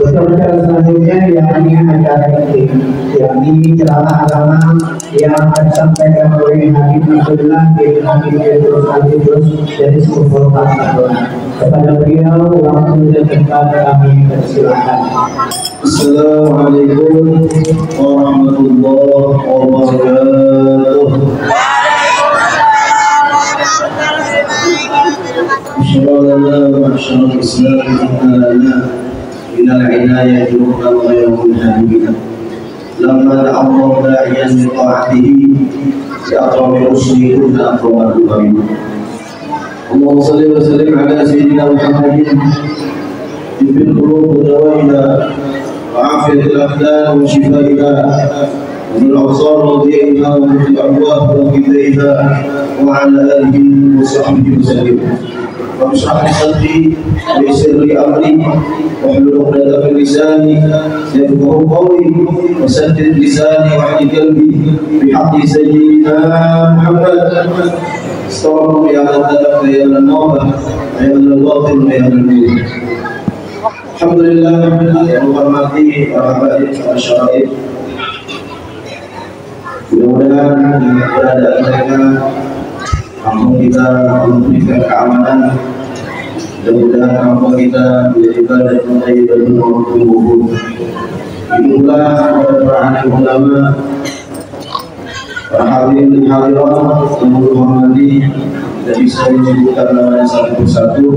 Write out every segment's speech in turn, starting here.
Acara selanjutnya yakni acara penting, yakni ceramah agama yang akan disampaikan oleh Habib Abdullah bin Habib Petrus Al-Idrus dari Sumber Barcelona. Kepada beliau waktu dan tempat kami persilakan. Assalamualaikum warahmatullahi wabarakatuh. Assalamualaikum warahmatullahi إلى العناية وغير منهمنا لما دعا الله داعيا لطاعته بأكرم رسله كن أكرم الكريم. اللهم صل وسلم على سيدنا محمد طب القلوب ودوائها وعافية الأبدان وشفائها ومن الأبصار وضيئها ومن الأرواح وغذائها وعلى آله وصحبه وسلم. رب اشرح لي صدري ويسر لي امري واحلل عقدة من لساني يفقهوا قولي وسدد لساني واهد قلبي بحق سيدنا محمد. استغفر يا من تلف يا من نوبه يا من الباطل يا من النور. Alhamdulillah yang menghormati para habaib para syaraif. Mudah-mudahan dengan keberadaan mereka mampu kita memberikan keamanan, mudah-mudahan mampu kita menjadikan dan menjadi bertumbuh. Inilah kepada para alim ulama, para hadirin dan hadirat yang menghormati, tidak bisa disebutkan namanya satu persatu,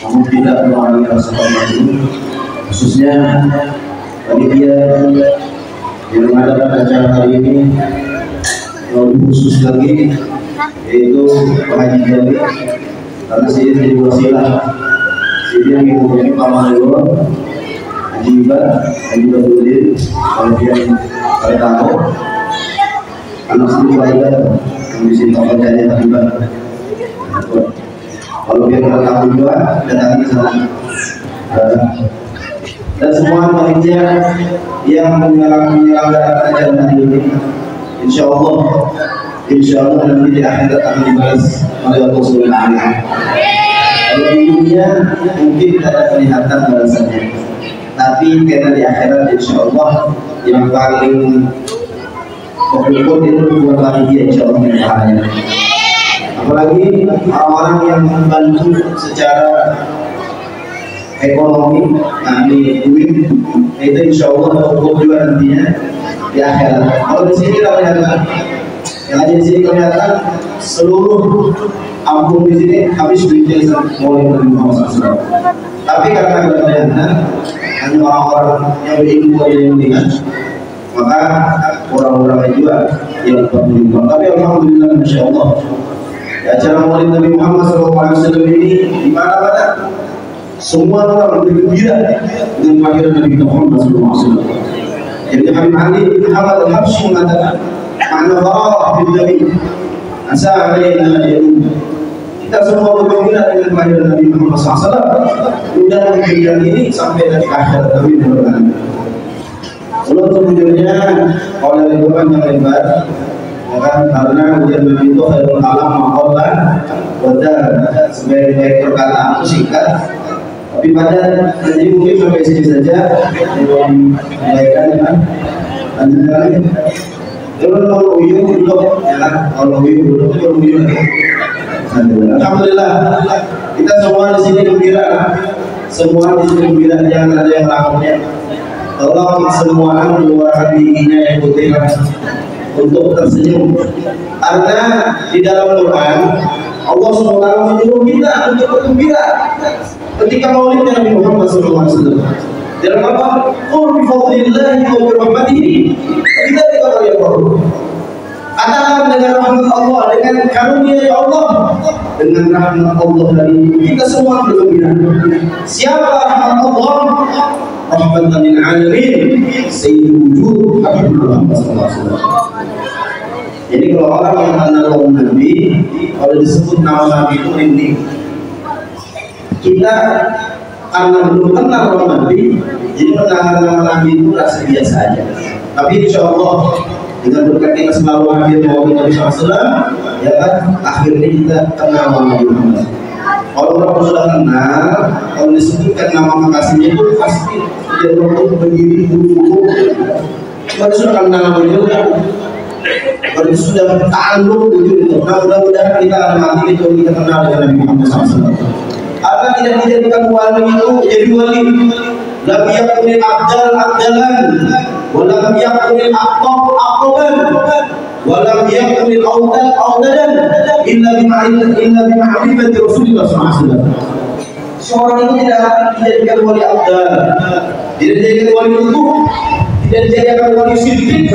namun tidak mengalami rasa hormat, khususnya panitia yang mengadakan acara hari ini, lebih khusus lagi yaitu Pak Haji Jali, karena saya jadi wasilah, saya mengikuti paman dulu, Haji Iba, Haji Badudin, kemudian Pak Tahu, anak sendiri Pak yang di sini Pak Jali Haji Iba. Kalau dia Pak Tahu juga, datang ke sana. Dan semua panitia yang menyelenggarakan acara hari ini, insya Allah nanti di akhirat akan dibalas oleh Allah Subhanahu wa Ta'ala. Kalau di dunia mungkin tidak ada kelihatan balasannya, tapi karena di akhirat insya Allah yang paling pokok itu buat bahagia insya Allah yang pahalanya. Apalagi orang-orang yang membantu secara ekonomi, di duit itu insya Allah cukup juga nantinya di akhirat. Kalau di sini kita lihat yang ada di sini kelihatan seluruh ampun di sini habis duitnya mulai dari Muhammad SAW. Tapi karena kelihatan hanya orang-orang yang berilmu yang melihat, maka orang-orang juga yang berpikir. Tapi alhamdulillah insya Allah acara Maulid Nabi Muhammad SAW ini di mana-mana semua orang bergembira dengan kelahiran Nabi Muhammad SAW. Jadi Habib Ali Muhammad Al-Habsyi mengatakan, "Ana farah bil Nabi, asa alaina yaqul." Kita semua bergembira dengan kelahiran Nabi Muhammad SAW. Mudah kejadian ini sampai dari akhir Nabi Muhammad. Sebelum selanjutnya oleh lingkungan yang lebar, karena ujian Nabi itu khairul alam maqalan wadar, sebaik-baik perkataan itu singkat. Tapi pada jadi mungkin sampai sini saja yang baikkan kan. Lanjutkan. Kalau uyuh dulu, ya kalau uyuh dulu, kalau uyuh lagi. Alhamdulillah, kita semua di sini gembira. Semua di sini gembira, jangan ada yang lakunya. Tolong semua mengeluarkan giginya yang putih untuk tersenyum. Karena di dalam Quran Allah SWT menyuruh kita untuk bergembira ketika maulidnya Nabi Muhammad SAW. Dalam apa? Qul bi fadlillahi wa bi rahmatihi. Kita tidak boleh bohong. Katakan dengan rahmat Allah, dengan karunia Allah, dengan rahmat Allah dari kita semua bergembira. Siapa rahmat Allah? Rahmatan lil alamin, sayyidul wujud Habibullah Muhammad SAW. Jadi kalau orang yang kenal Nabi, kalau disebut nama Nabi itu merinding. Kita karena belum kenal Nabi, jadi mendengar nama Nabi itu rasa biasa aja. Tapi insya Allah dengan berkat kita selalu hadir Maulid Nabi SAW, ya kan, akhirnya kita kenal Nabi Muhammad. Kalau orang sudah kenal, kalau disebutkan nama makasihnya itu pasti dari waktu berdiri dulu, baru sudah kenal beliau, baru sudah ta'alluq begitu. Nah, mudah-mudahan kita mati itu kita kenal dengan Nabi Muhammad SAW. Agar tidak dijadikan wali itu jadi wali. Lam yakunil abdal abdalan, walam yakunil aqaban, walam yakunil audadan, illa bima'rifati Rasulullah SAW. Seorang itu tidak akan dijadikan wali abdal, tidak dijadikan wali itu, tidak dijadikan wali siddiq,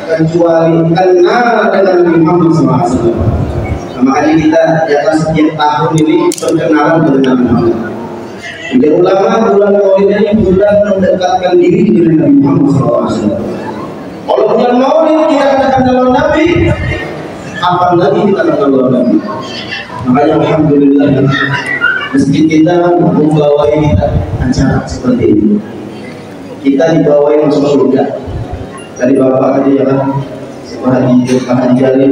kecuali kenal dengan Nabi Muhammad SAW. Makanya kita di atas setiap tahun ini berkenalan dengan Nabi Muhammad. Jadi ulama bulan Maulid ini bulan mendekatkan diri dengan Nabi Muhammad SAW. Kalau bulan Maulid kita katakan dalam Nabi, kapan lagi kita katakan dalam Nabi? Makanya alhamdulillah masjid kita membawai kita acara seperti ini. Kita dibawai masuk surga. Tadi bapak tadi ya kan, Pak Haji Jalil,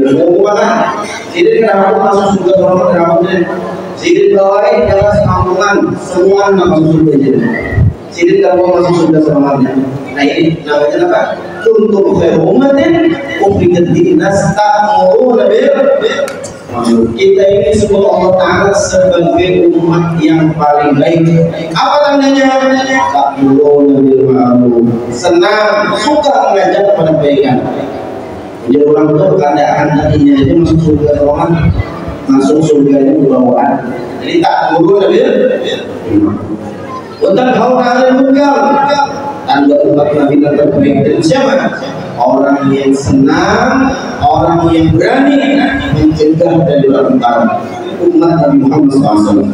tidak kenapa masuk surga orang kenapa? Sidik bawai adalah kampungan semua masuk surga jadi. Sidik kamu masuk surga semuanya. Nah ini namanya apa? Untuk khairu ummatin ukhrijat linnas ta'muruna bil ma'ruf. Kita ini sebut Allah Ta'ala sebagai umat yang paling baik. Apa tandanya? Ta'muruna bil ma'ruf. Senang, suka mengajak kepada kebaikan. Jadi orang itu keadaan hatinya itu masuk surga orang, masuk surga itu bawaan. Jadi tak tunggu nabi. Untuk kau kalian munkar, tanda umat Nabi terbaik dari siapa? Orang yang senang, orang yang berani mencegah dari pertengkaran. Umat Nabi Muhammad SAW.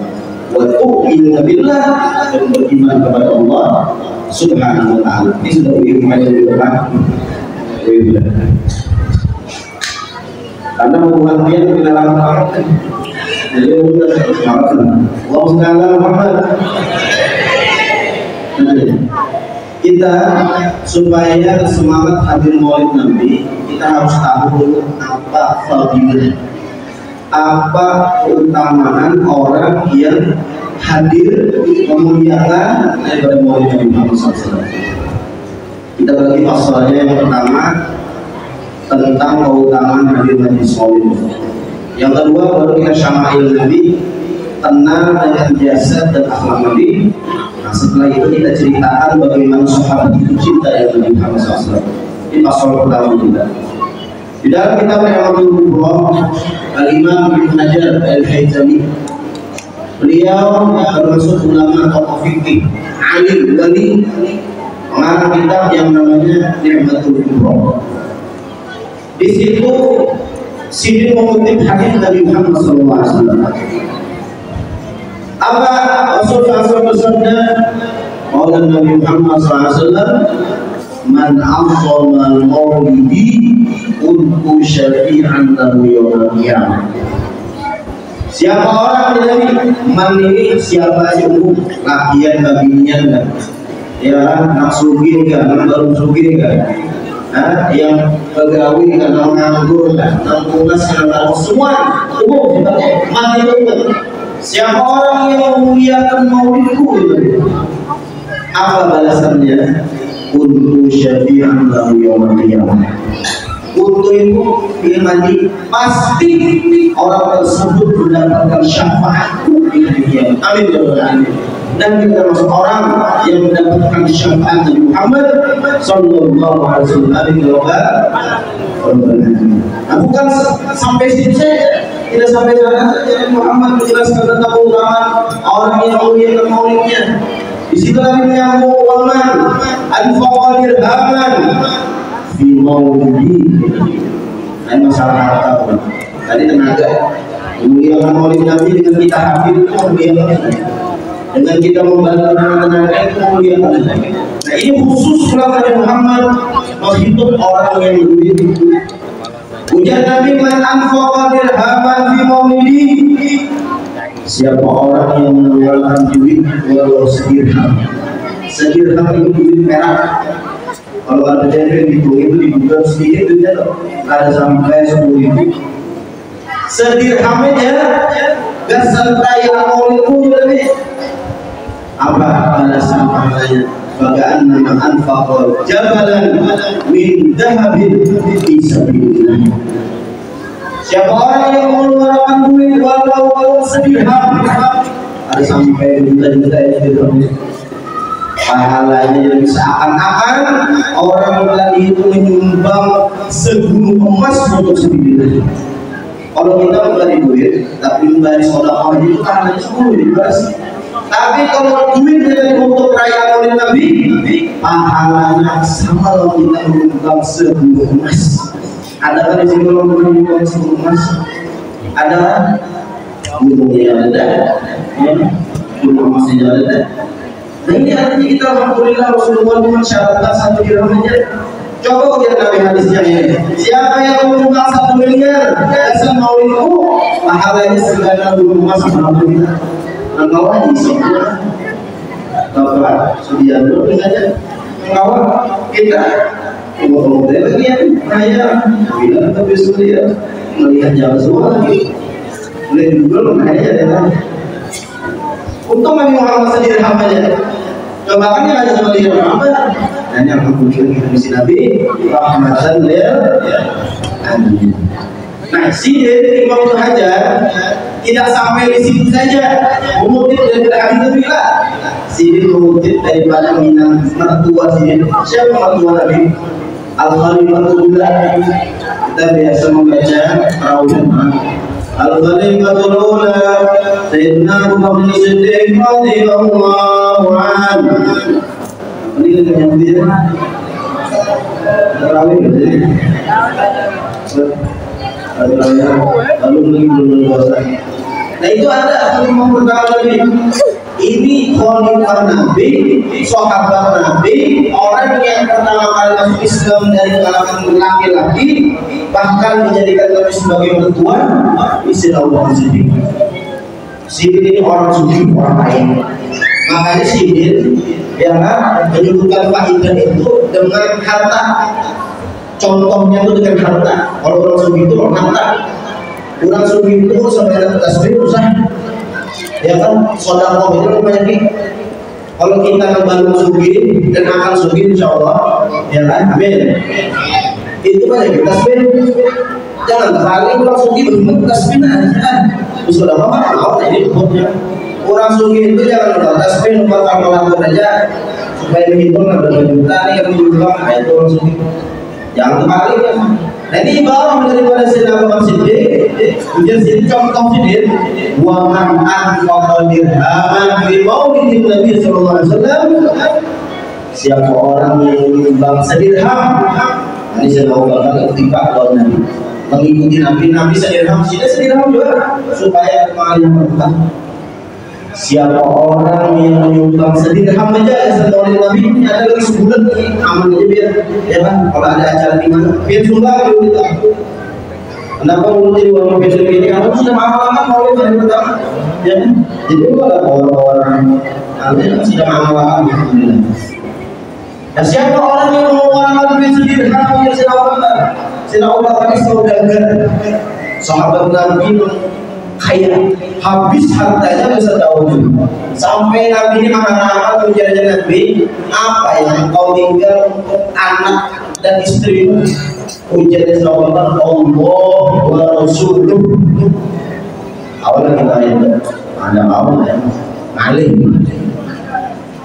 Wa tu'minu billah, dan beriman kepada Allah Subhanahu wa Ta'ala. Ini sudah beriman di depan. Karena hubungan dia dengan orang-orang jadi sudah sekarang Allah Taala Muhammad kita supaya semangat hadir Maulid Nabi kita harus tahu dulu apa fadilah, apa keutamaan orang yang hadir memuliakan daripada Maulid Nabi Muhammad SAW. Kita bagi pasalnya yang pertama tentang keutamaan hadir majlis Maulid. Yang kedua baru kita syama'il Nabi, kenal dengan jasad dan akhlak Nabi. Nah, setelah itu kita ceritakan bagaimana sahabat itu cinta dengan Nabi Muhammad SAW. Ini pasal pertama kita. Di dalam kitab Al-Imam Al-Imam Ibnu Hajar Al-Haytami, beliau termasuk ulama tokoh fikih, alim, wali, mengarang kitab yang namanya Ni'matul Kubra. Di situ Siddiq mengutip hadis Nabi Muhammad SAW. Apa Rasulullah bersabda? Qala Nabi Muhammad SAW, "Man 'azzama maulidi kuntu syafi'an lahu yaumil qiyamah." Siapa orang dari man ini siapa yang lakian baginya ya nak sugih kan, baru sugih kan, yang pegawai karena menganggur, nangkungas karena semua umum dipakai mati umum. Siapa orang yang memuliakan maulidku itu, apa balasannya? Untuk syafi'an lahu yaumil qiyamah. Untuk itu mandi pasti orang tersebut mendapatkan syafaatku di hari kiamat. Amin ya rabbal alamin. Dan kita termasuk orang yang mendapatkan syafaat Nabi Muhammad sallallahu alaihi wasallam. Nah, bukan sampai situ saja, tidak sampai sana saja. Muhammad menjelaskan tentang keutamaan orang yang mulia maulidnya. Di situ Nabi menyambung waman anfaqa dirhaman fi maulidi. Ini masalah harta. Tadi tenaga memuliakan maulid Nabi dengan kita hadir itu memuliakan, dengan kita membantu dengan tenaga itu memuliakan. Nah ini khusus ulama Muhammad menghitung orang yang begitu. Ujar Nabi man anfaqa dirhaman fi maulidi, siapa orang yang mengeluarkan duit walau sedirham. Sedirham itu duit perak. Kalau ada yang itu dibuka sedikit duitnya loh, ada sampai 10.000. Sedirhamnya gak sampai yang maulidku lebih. Apa balasan pahalanya? Bagaimana anfaqal jabalan min dahabin fi sabilillah. Siapa orang yang mengeluarkan duit walau sedirham, ada sampai juta-juta itu pahalanya yang seakan-akan orang tadi itu menyumbang segunung emas untuk sabilillah. Kalau kita memberi duit, tapi memberi sedekah itu pahalanya 10 tapi kalau duit dari untuk perayaan oleh Nabi, pahalanya sama kalau kita menyumbang segunung emas. Ada kan di sini kalau menyumbang segunung emas? Ada kan? Gunungnya ada, gunung emasnya ada. Nah ini artinya kita alhamdulillah Rasulullah mensyaratkan 1 dirham aja. Coba lihat Nabi hadisnya ini. Siapa yang menyumbang 1 miliar yayasan Maulidku, pahalanya segala gunung emas alhamdulillah. Engkau aja semua Bapak Sudiano saja mengawal kita ngomong lagi ya saya bilang tapi Sudiano melihat jalan semua lagi mulai dulu aja ya untung Nabi Muhammad sendiri hamanya coba kan yang ada sama dia Muhammad dan yang mengunjungi misi Nabi rahmatan lil alamin. Nah, Sidin Imam Hajar tidak sampai di situ saja mengutip dari hadis Nabi lah. Sidin mengutip daripada minang mertua Sidin. Siapa mertua Nabi? Al-Khalifatullah. Kita biasa membaca Raudhah. Al-Khalifatullah Sayyidina Abu Bakar Siddiq radhiyallahu anhu. Ini yang dia. Rawi lalu belum puasa. Nah itu ada kalimat pertama Nabi. Ini khalifah Nabi, sahabat Nabi, orang yang pertama kali masuk Islam dari kalangan laki-laki, bahkan menjadikan Nabi sebagai mertua, istri Abu Bakar Siddiq. Siddiq ini orang suci, orang baik. Makanya Siddiq yang menyebutkan faidah itu dengan harta. Contohnya itu dengan harta. Kalau orang sufi itu harta. Orang sufi itu sampai ada tasbih usah. Ya kan, sedekah itu namanya nih. Kalau kita kembali sufi dan akan sufi insyaallah, ya kan, amin. Itu kan ya tasbih. Jangan terlalu orang sufi berhenti tasbih aja. Sudah apa mau ini hukumnya. Orang sufi itu jangan lupa tasbih lupa kalau aja supaya menghitung ada juta nih yang menyumbang itu orang sufi. Yang terbalik ya. Nah ini ibarat daripada Sayyidina Abu Bakar Siddiq. Jadi contoh Siddiq wa man anfaqa dirhaman fi maulidin Nabi sallallahu alaihi wasallam. Siapa orang yang menyumbang sedirham. Ini Sayyidina Abu Bakar ketika tahun Nabi mengikuti Nabi sedirham, sedirham juga supaya kemarin berkah. Siapa orang yang menyumbang sedirham aja setelah Nabi ini ada lagi sebulan lagi aman aja biar ya kan kalau ada acara di mana biar sumbang dulu kita. Kenapa mengurusi uang film ini? Kamu sudah mahal-mahal mau dari pertama, ya kan? Jadi kalau orang-orang nanti sudah mahal-mahal alhamdulillah. Nah, siapa orang yang mengeluarkan duit sedirham yang Sayyidina Abu Bakar saudagar, sahabat Nabi kaya habis hartanya besar tahun sampai Nabi ini makan-makan menjadi Nabi apa yang kau tinggal untuk anak dan istrimu ujarnya sahabat Allah wa Rasuluh awalnya kita itu ada awalnya alim.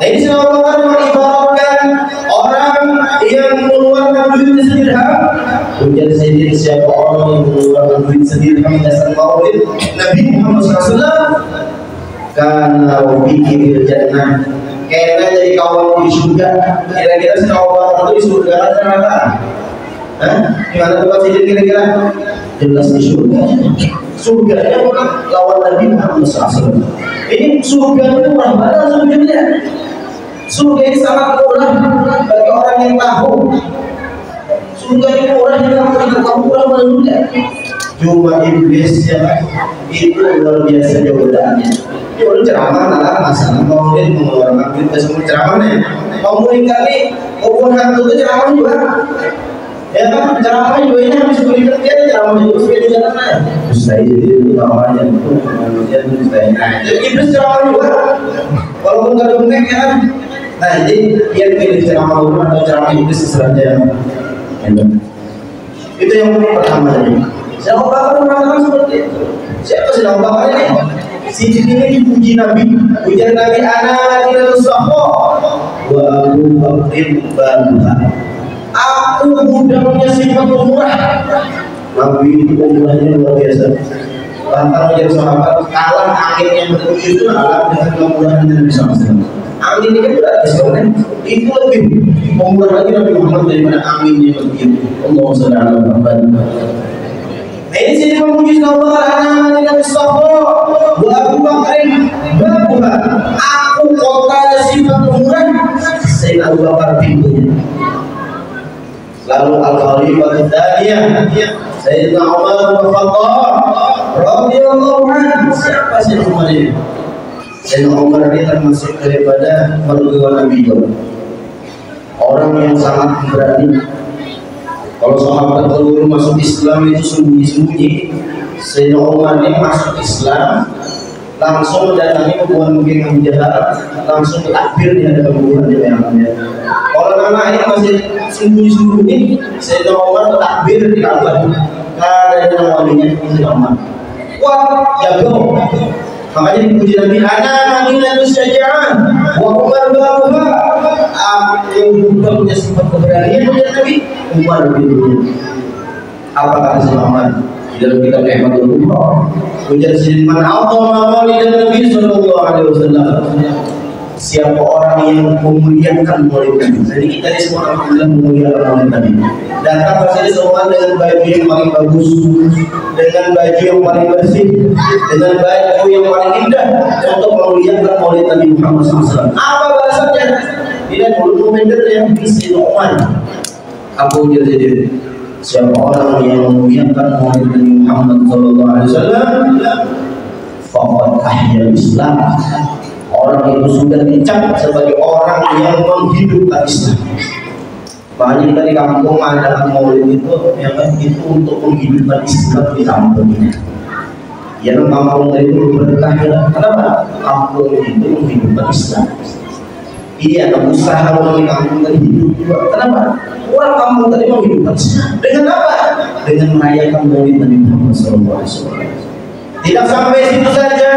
Nah ini sahabat mengibaratkan orang yang mengeluarkan duit sedirham. Ujar sendiri siapa orang yang mengeluarkan duit sedirham dasar maulid Nabi Muhammad SAW karena pikir jannah kayaknya jadi kawan di surga. Kira-kira kawan itu di surga atau neraka? Gimana tempat sendiri kira-kira? Jelas di surga. Surganya bukan lawan Nabi Muhammad SAW. Ini surga itu murah banget surganya. Surga ini sangat murah bagi orang yang tahu. Surga ini murah yang kamu kurang menunda. Cuma iblis ya itu luar biasa godaannya. Dia udah ceramah lah masalah maulid mengeluarkan kita semua ceramahnya. Mau kali hubungan hantu itu ceramah juga. Ya kan ceramah juga ini habis berikan dia ceramah juga supaya jalan aja. Saya jadi itu namanya itu manusia itu saya. Jadi iblis ceramah juga. Walaupun nggak dongeng ya kan. Nah, jadi dia pilih ceramah umum atau ceramah Inggris saja. Itu yang pertama tadi. Saya Abu Bakar mengatakan seperti itu. Siapa sih Abu Bakar ini? Si ini puji Nabi, ujar Nabi anak tidak sahho wa Abu Bakrin baluha. Aku budaknya sifat murah. Nabi itu umurnya luar biasa. Bahkan menjadi sahabat kalah angin yang bertiup itu kalah dengan kemurahan yang bisa masuk. Angin ini kan gratis kan? Itu lebih pemurah lagi Nabi Muhammad daripada angin yang bertiup. Allah SWT. Ini sini memuji Allah anak dengan sahro wa Abu Bakrin babuha. Aku kota sifat pemurah. Saya Abu Bakar pintunya. Lalu Al-Khalifah Tsaniyah Sayyidina Umar bin Khattab radhiyallahu anhu. Siapa sih Umar ini? Sayyidina Umar ini termasuk daripada mertua Nabi juga. Orang yang sangat berani. Kalau sahabat dulu masuk Islam itu sembunyi-sembunyi. Sayyidina Umar ini masuk Islam langsung mendatangi hubungan mungkin Abu Jahal, langsung takbir di hadapan hubungan yang orang lain masih sembunyi-sembunyi. Sayyidina Umar takbir di Ka'bah karena yang walinya Sayyidina Umar. Wah, jago. Makanya dipuji Nabi ana madinatus syaja'ah wa Umar babuha. Aku bukan punya sifat keberanian punya Nabi Umar bin. Apa kata Sayyidina Umar dalam kitab Ihmadul Umar? Ujar Sayyidina Allah dan Nabi sallallahu alaihi wasallam. Siapa orang yang memuliakan maulid Nabi. Jadi kita di semua alhamdulillah memuliakan maulid Nabi. Datang pasti semua dengan baju yang paling bagus, dengan baju yang paling bersih, dengan baju yang paling indah untuk memuliakan maulid Nabi Muhammad SAW. Apa balasannya? Tidak perlu komentar yang bisa Umar. Aku jadi siapa orang yang memuliakan maulid Nabi Muhammad SAW, faqad ahya Islam. Orang itu sudah dicap sebagai orang yang menghidupkan Islam. Makanya kita di kampung ada maulid itu, yang itu untuk menghidupkan Islam di kampungnya. Ya, kampung itu berkah. Kenapa? Kampung itu menghidupkan Islam. Iya, usaha orang di kampung tadi hidup juga. Kenapa? Orang kampung tadi menghidupkan Islam. Dengan apa? Dengan merayakan maulid Nabi Muhammad SAW. Tidak sampai situ saja.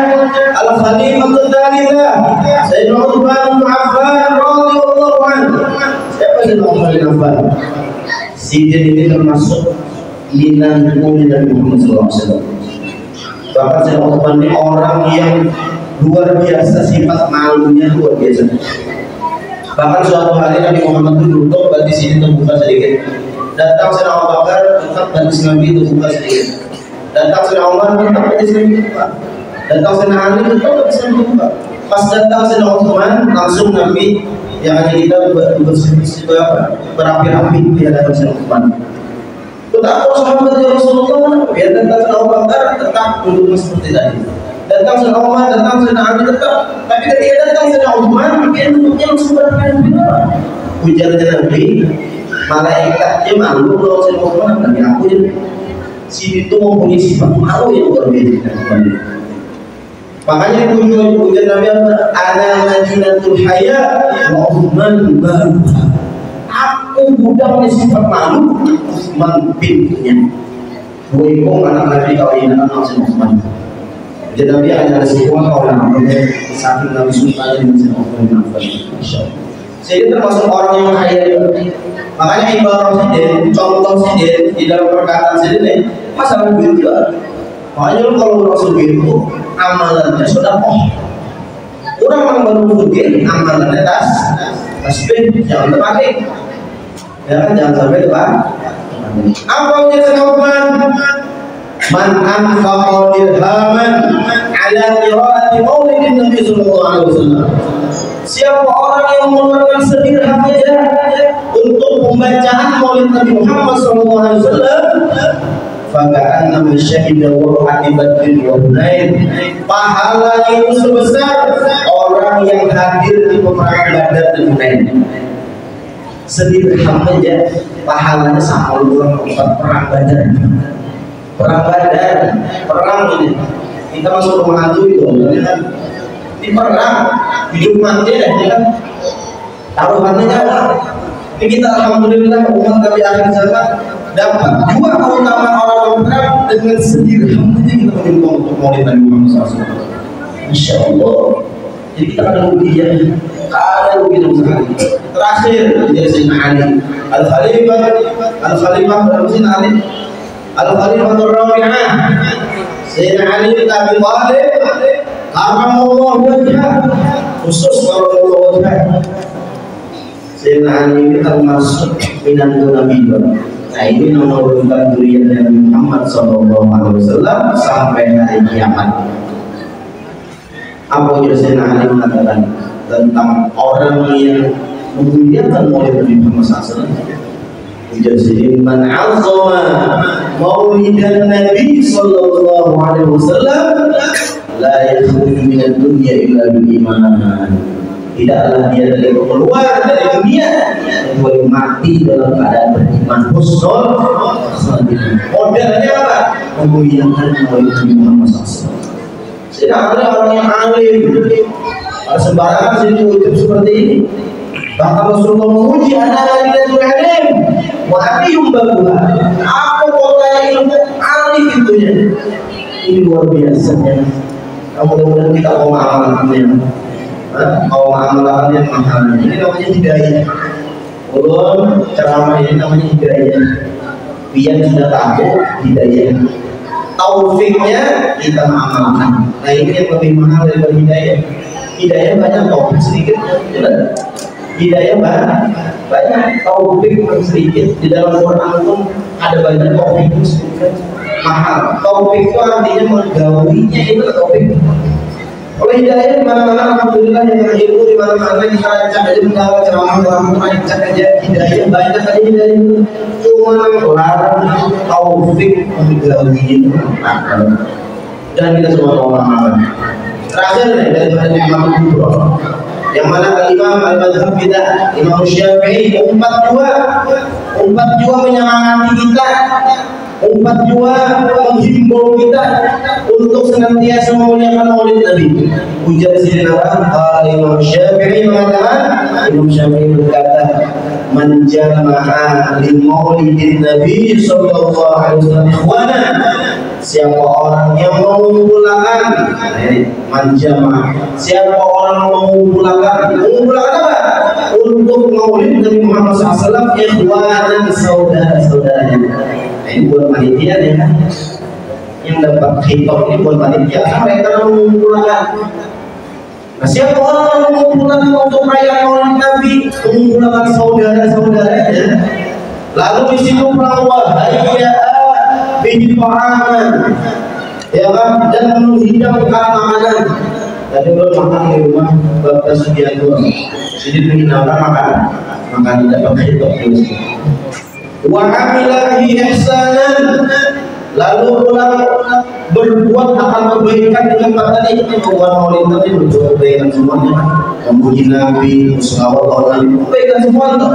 Al-Khalifah Tsaniyah Sayyidina Utsman bin Affan radhiyallahu anhu. Siapa Sayyidina Utsman bin Affan? Sidin ini termasuk minantu Nabi Muhammad SAW. Bahkan Sayyidina Utsman ini orang yang luar biasa, sifat malunya luar biasa. Bahkan suatu hari Nabi Muhammad itu duduk, batis ini terbuka sedikit. Datang Sayyidina Abu Bakar, tetap batis Nabi itu terbuka sedikit. Datang Sayyidina Umar, tetap batis Nabi terbuka. Datang Sayyidina Ali, tetap batis Nabi terbuka. Pas datang Sayyidina Utsman, langsung Nabi yang hanya kita berapi-api di hadapan Sayyidina Utsman. Tetap sahabat ya Rasulullah, biar datang Sayyidina Abu Bakar tetap duduk seperti tadi. Datang Sayyidina Umar, datang Sayyidina Ali tetap. Tapi ketika datang Sayyidina Utsman, dia duduknya langsung berapi-api. Ujarnya Nabi, malaikatnya malu kalau Sayyidina Utsman Nabi aku jadi si itu mempunyai sifat malu yang luar biasa. Makanya ujar Nabi ana madinatul haya wa Utsman baru. Aku budaknya sifat malu, Utsman pintunya. Dua ibu anak Nabi kawinan anak Utsman. Jadi Nabi hanya ada sebuah kawalan saking Nabi suka dengan Sayyidina Utsman. Jadi termasuk orang yang kaya juga. Makanya ibarat sidin, contoh sidin di dalam perkataan sidin masalah duit juga. Makanya kalau Rasul itu amalannya sedekah. Orang yang baru mungkin amalannya tasbih, jangan terbalik. Ya kan, jangan sampai terbalik. Apa yang disebutkan? Man anfaqa dirhaman ala qiraati maulidin Nabi sallallahu alaihi wasallam. Siapa orang yang mengeluarkan sedirham saja untuk pembacaan maulid Nabi Muhammad sallallahu alaihi wasallam, faka'anna masyahida waqati badrin wa hunain. Pahalanya itu sebesar orang yang hadir di peperangan Badar dan Hunain. Sedirham saja pahalanya sama orang perang Badar. Perang Badar, perang ini kita masuk rumah hantu itu, kan di perang hidup mati ya kan. Taruhannya apa? Ini kita alhamdulillah umat Nabi akhir zaman dapat dua keutamaan orang perang dengan sedirhamnya kita menyumbang untuk Maulid Nabi Muhammad SAW. Insya Allah. Jadi kita ada ruginya, ada rugi dalam sekali. Terakhir dari Sayyidina Ali, Al-Khalifah dalam Sayyidina Ali, Al-Khalifah Rabi'ah, Sayyidina Ali bin Abi Thalib, Karramallahu wajhah, khusus Karramallahu wajhah. Sayyidina Ali ini termasuk minantu Nabi. Nah ini nomor 4 durian Nabi Muhammad SAW sampai hari kiamat. Apa yang Sayyidina Ali mengatakan tentang orang yang memuliakan Maulid Nabi Muhammad SAW? Jadi man 'azzama maulidan Nabi sallallahu alaihi wasallam la yakhruju min ad-dunya illa bil iman. Tidaklah dia dari keluar dari dunia kecuali mati dalam keadaan beriman. Husnul modalnya apa? Memuliakan Maulid Nabi Muhammad SAW. Sedang ada orang yang alim, sembarangan sini ucap seperti ini. Bahkan Rasulullah menguji anak-anak Lailatul Alim, wa atiyum babuha. Aku kota ilmu alim itunya. Ini luar biasanya. Mudah-mudahan kita mau mengamalkannya, yang mahal. Ini namanya hidayah. Ulun ceramah ini namanya hidayah. Biar sudah tahu hidayah. Taufiknya kita mengamalkan. Nah ini yang lebih mahal daripada hidayah. Hidayah banyak, taufik sedikit. Hidayah banyak, taufik sedikit. Di dalam Quran pun ada banyak taufik sedikit. Mahal. Taufik itu artinya menggawinya itu taufik. Oleh hidayah di mana-mana alhamdulillah yang ilmu di mana-mana kita rancang aja mendapat ceramah rancang aja hidayah banyak aja hidayah itu cuma larang taufik menggawinya dan kita semua orang terakhir nih dari Imam Kubro yang mana Imam Al-Madhab kita Imam Syafi'i umpat dua menyemangati kita umpat dua menghimbau kita untuk senantiasa memuliakan Maulid Nabi. Ujar sini orang Imam Syafi'i mengatakan, Imam Syafi'i berkata, man jama'a li Maulidin Nabi sallallahu alaihi wasallam ikhwana. Siapa orang yang mengumpulkan man jama'a, siapa orang mengumpulkan apa? Untuk Maulid Nabi Muhammad SAW ikhwanan saudara-saudaranya. Ini buat panitia ya kan, yang dapat khitab ini buat panitia mereka mengumpulkan. Nah siapa orang yang mengumpulkan untuk perayaan Maulid Nabi, mengumpulkan saudara-saudaranya, lalu di situ hayya bihi ta'aman, ya kan, dan menghidangkan makanan. Tadi belum makan di rumah Bapak Sudianto, jadi menghidangkan makan tidak pakai khitab terus. Wa amilahi ihsanan, lalu pulang berbuat akan kebaikan dengan tadi membuat Maulid Nabi berbuat kebaikan semuanya, memuji Nabi, selawat Nabi, kebaikan semua itu.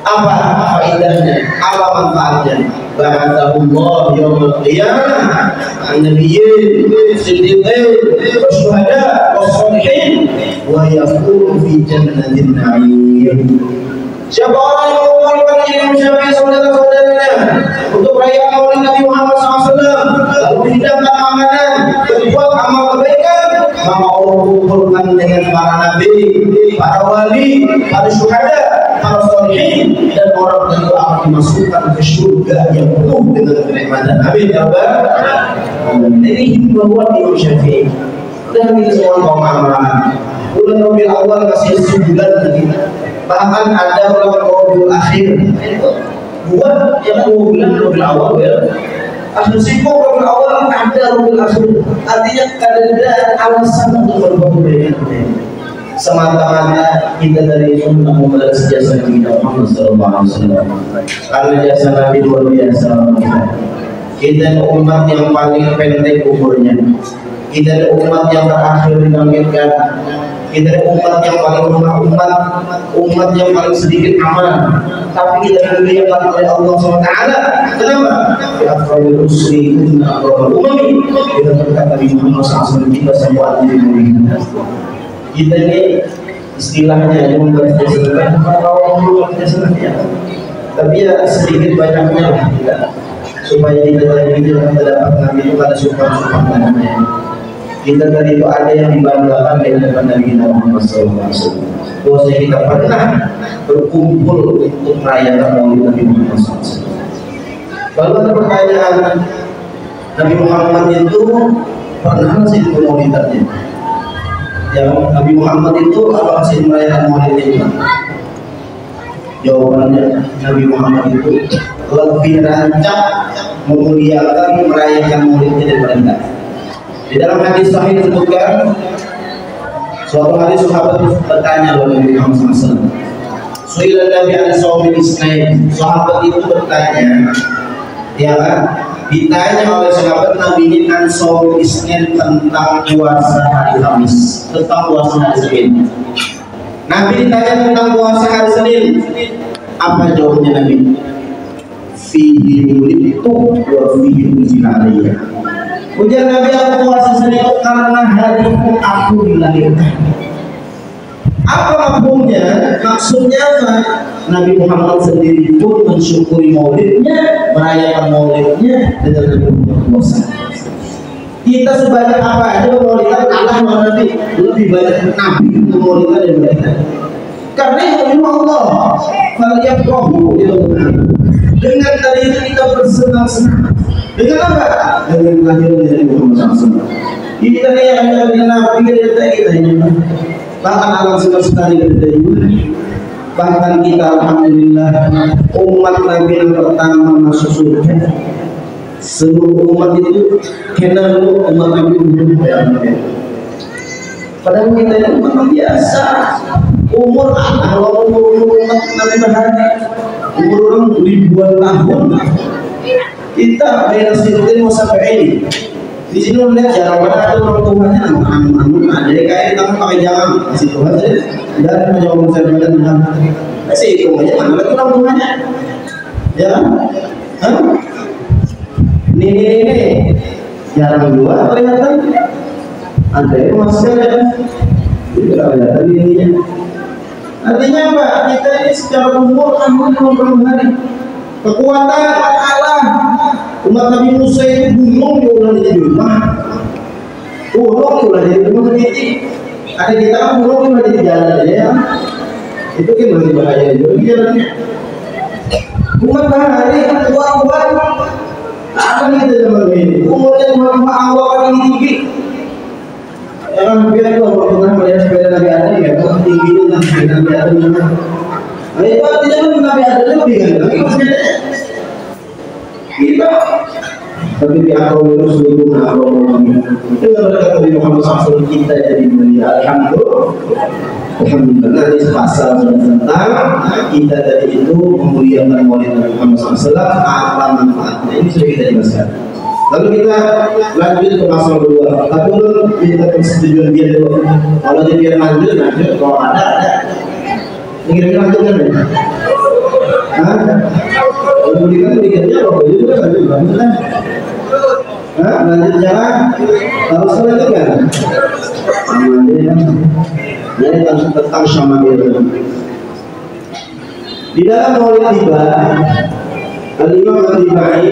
Apa faedahnya? Apa manfaatnya? Ba'athahullah yaumil qiyamah an-nabiyyin siddiqin wasyuhada wassalihin wa yakunu fi jannatin na'im. Siapa orang yang mengumpulkan Imam Syafi'i saudara-saudaranya untuk perayaan Maulid Nabi Muhammad SAW, lalu dihidangkan makanan, berbuat amal kebaikan, maka Allah kumpulkan dengan para nabi, para wali, para syuhada, para sholihin, dan orang yang akan dimasukkan ke surga yang penuh dengan kenikmatan. Amin ya rabbal. Ini himbauan Imam Syafi'i. Dan kita semua kaum amalan. Bulan Rabiul Awal masih sebulan lagi. Bahkan ada Rabiul Akhir. Buat yang 2 bulan Rabiul Awal ya. Akhir sibuk Rabiul Awal ada Rabiul Akhir. Artinya ada alasan untuk berbuat kebaikan. Semata-mata kita dari sunnah membalas jasa Nabi Muhammad SAW. Karena jasa Nabi luar biasa. Kita umat yang paling pendek umurnya. Kita umat yang terakhir dilahirkan. Kita umat yang paling umat yang paling sedikit amal. Tapi kita dimuliakan oleh Allah SWT. Kenapa? Ya Akhirul Rusli kunna akrabal umami. Kita berkata Nabi Muhammad SAW kita semua dimuliakan. Kita ini istilahnya yang membuat kita senang ya. Tapi ya sedikit banyaknya lah ya. Supaya kita tadi terdapat Nabi itu pada support namanya. Kita tadi itu ada yang dibanggakan dengan Nabi kita Muhammad SAW. Bahwasanya kita pernah berkumpul untuk merayakan Maulid Nabi Muhammad SAW. Lalu ada pertanyaan, Nabi Muhammad itu pernah sih maulidannya? Ya, Nabi Muhammad itu apakah sih merayakan Maulid itu? Jawabannya, Nabi Muhammad itu lebih rancak memuliakan merayakan Maulidnya daripada kita. Di dalam hadis sahih disebutkan, suatu hari sahabat bertanya kepada Nabi Muhammad SAW. Su'ilan Nabi an shaumil Isnin. Sahabat itu bertanya, ya kan? Ditanya oleh sahabat Nabi ini an shaumil Isnin, tentang puasa hari Kamis, tentang puasa hari Senin. Nabi ditanya tentang puasa hari Senin, apa jawabnya Nabi? Fihi wulidtu wa fihi unzila alayya. Ujar Nabi, aku puasa Senin itu karena hari itu aku dilahirkan. Apa maksudnya? Maksudnya apa? Nabi Muhammad sendiri pun mensyukuri Maulidnya, merayakan Maulidnya dengan berpuasa. Kita sebanyak apa aja maulidan, Allah Nabi lebih banyak Nabi untuk maulidan daripada kita. Karena yang Allah, kalau dia rohmu itu dengan tadi itu kita bersenang-senang. Dengan apa? Dengan kelahiran dari Muhammad SAW. Kita yang ada dengan Nabi kita ini. Bahkan alam semesta ini bahkan kita alhamdulillah umat Nabi yang pertama masuk surga. Seluruh umat itu kena umat Nabi belum bayar. Padahal kita itu umat biasa. Umur kalau umur umat Nabi berhari, umur orang ribuan tahun. Kita bayar sedikit mau sampai ini. Di sini melihat jarang banget ada orang tuanya ada kayak tangan pakai jangan di situ aja dan menjawab saya dengan saya itu aja mana lagi orang tuanya ya ini jarang juga kelihatan ada yang masih ada tidak kelihatan ininya. Artinya apa? Kita ini secara umur akan hari kekuatan Allah. Umat Nabi Musa itu gunung ulah jadi rumah, gunung ulah jadi rumah sendiri. Ada kita kan gunung ulah jadi jalan aja ya. Itu kan masih bahaya juga jalannya. Umat bahari kuat-kuat. Apa kita zaman ini? Umurnya cuma Allah paling tinggi. Ya kan biar kalau pernah melihat sepeda Nabi Adam ya, kalau tingginya dan sepeda Nabi Adam mana? Nah itu artinya kan Nabi Adam lebih kan? Tapi maksudnya kita tapi di akal lurus itu akal dengan berkat Nabi Muhammad SAW kita jadi mulia. Alhamdulillah. Nanti pasal tentang kita tadi itu memuliakan Maulid Nabi Muhammad SAW, apa manfaatnya ini sudah kita jelaskan. Lalu kita lanjut ke pasal 2. Tapi belum minta persetujuan dia dulu. Kalau dia lanjut, kalau ada. Ingin lanjutkan ya? Kemudian berikutnya apa juga lanjut kan? Lanjut jalan harus lanjutkan. Jadi tentang syama'il. Di dalam Maulid tiba, Al-Imam Al-Tibai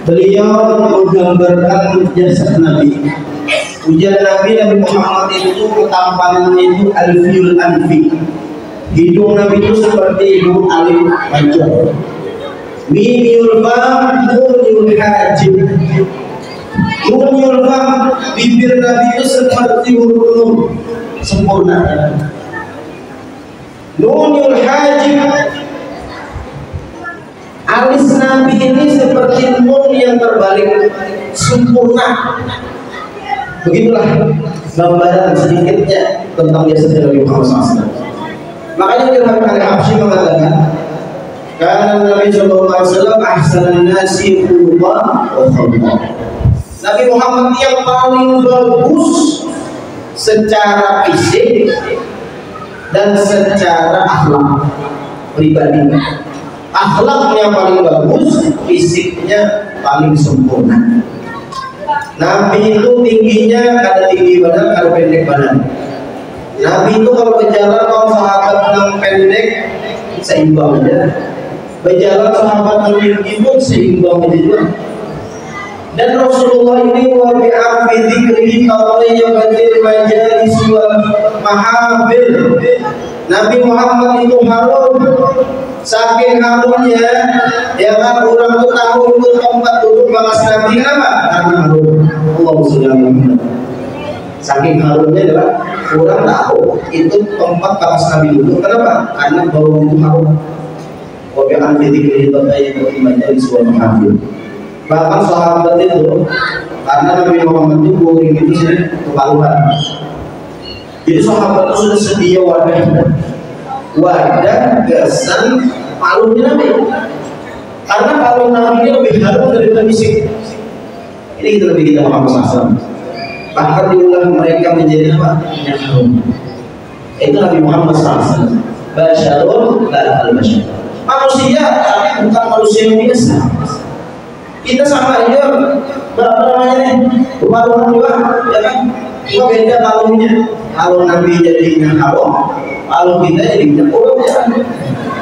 beliau menggambarkan jasad Nabi. Ujar Nabi Muhammad itu ketampanannya itu alfiul anfi. Hidung Nabi itu seperti hidung alif panjang. Mimul fam, nunul hajib. Nunul fam, bibir Nabi itu seperti huruf sempurna. Nunul hajib, alis Nabi ini seperti nun yang terbalik sempurna. Begitulah gambaran sedikitnya tentang jasad Nabi Muhammad SAW. Makanya Dirham Al-Habsyi mengatakan, karena Nabi Sallallahu Alaihi Wasallam ahsanan nasi khuluqan wa khuluqan. Nabi Muhammad yang paling bagus secara fisik dan secara akhlak pribadi. Akhlaknya paling bagus, fisiknya paling sempurna. Nabi itu tingginya ada tinggi badan, ada pendek badan. Nabi itu kalau berjalan, kalau sahabat yang pendek seimbang aja, berjalan sahabat yang tinggi pun seimbang aja juga. Dan Rasulullah ini wa bi'afi dzikrihi tawayya badir majalis wal mahafil. Nabi Muhammad itu harum, saking harumnya ya kan, orang itu tahu itu tempat duduk bakas Nabi. Kenapa? Karena harum. Allahu subhanahu. Saking harumnya adalah orang tahu itu tempat bakas Nabi duduk. Kenapa? Karena bau itu harum. Wa bi'afi dzikrihi tawayya badir majalis wal mahafil. Bahkan sahabat itu, karena Nabi Muhammad itu boring itu sih kepaluan. Jadi sahabat itu sudah sedia wadah gesan palunya Nabi. Karena palu Nabi ini lebih harum daripada fisik. Ini kita lebih kita Muhammad SAW. Bahkan diulang mereka menjadi apa? Yang harum. Itu Nabi Muhammad SAW. Basyarul la al-basyar. Manusia, tapi bukan manusia yang biasa. Kita sama aja, berapa namanya nih, paluan juga, ya kan? Cuma beda palunya. Kalau Nabi jadinya harum, palu kita jadinya kurang, ya kan?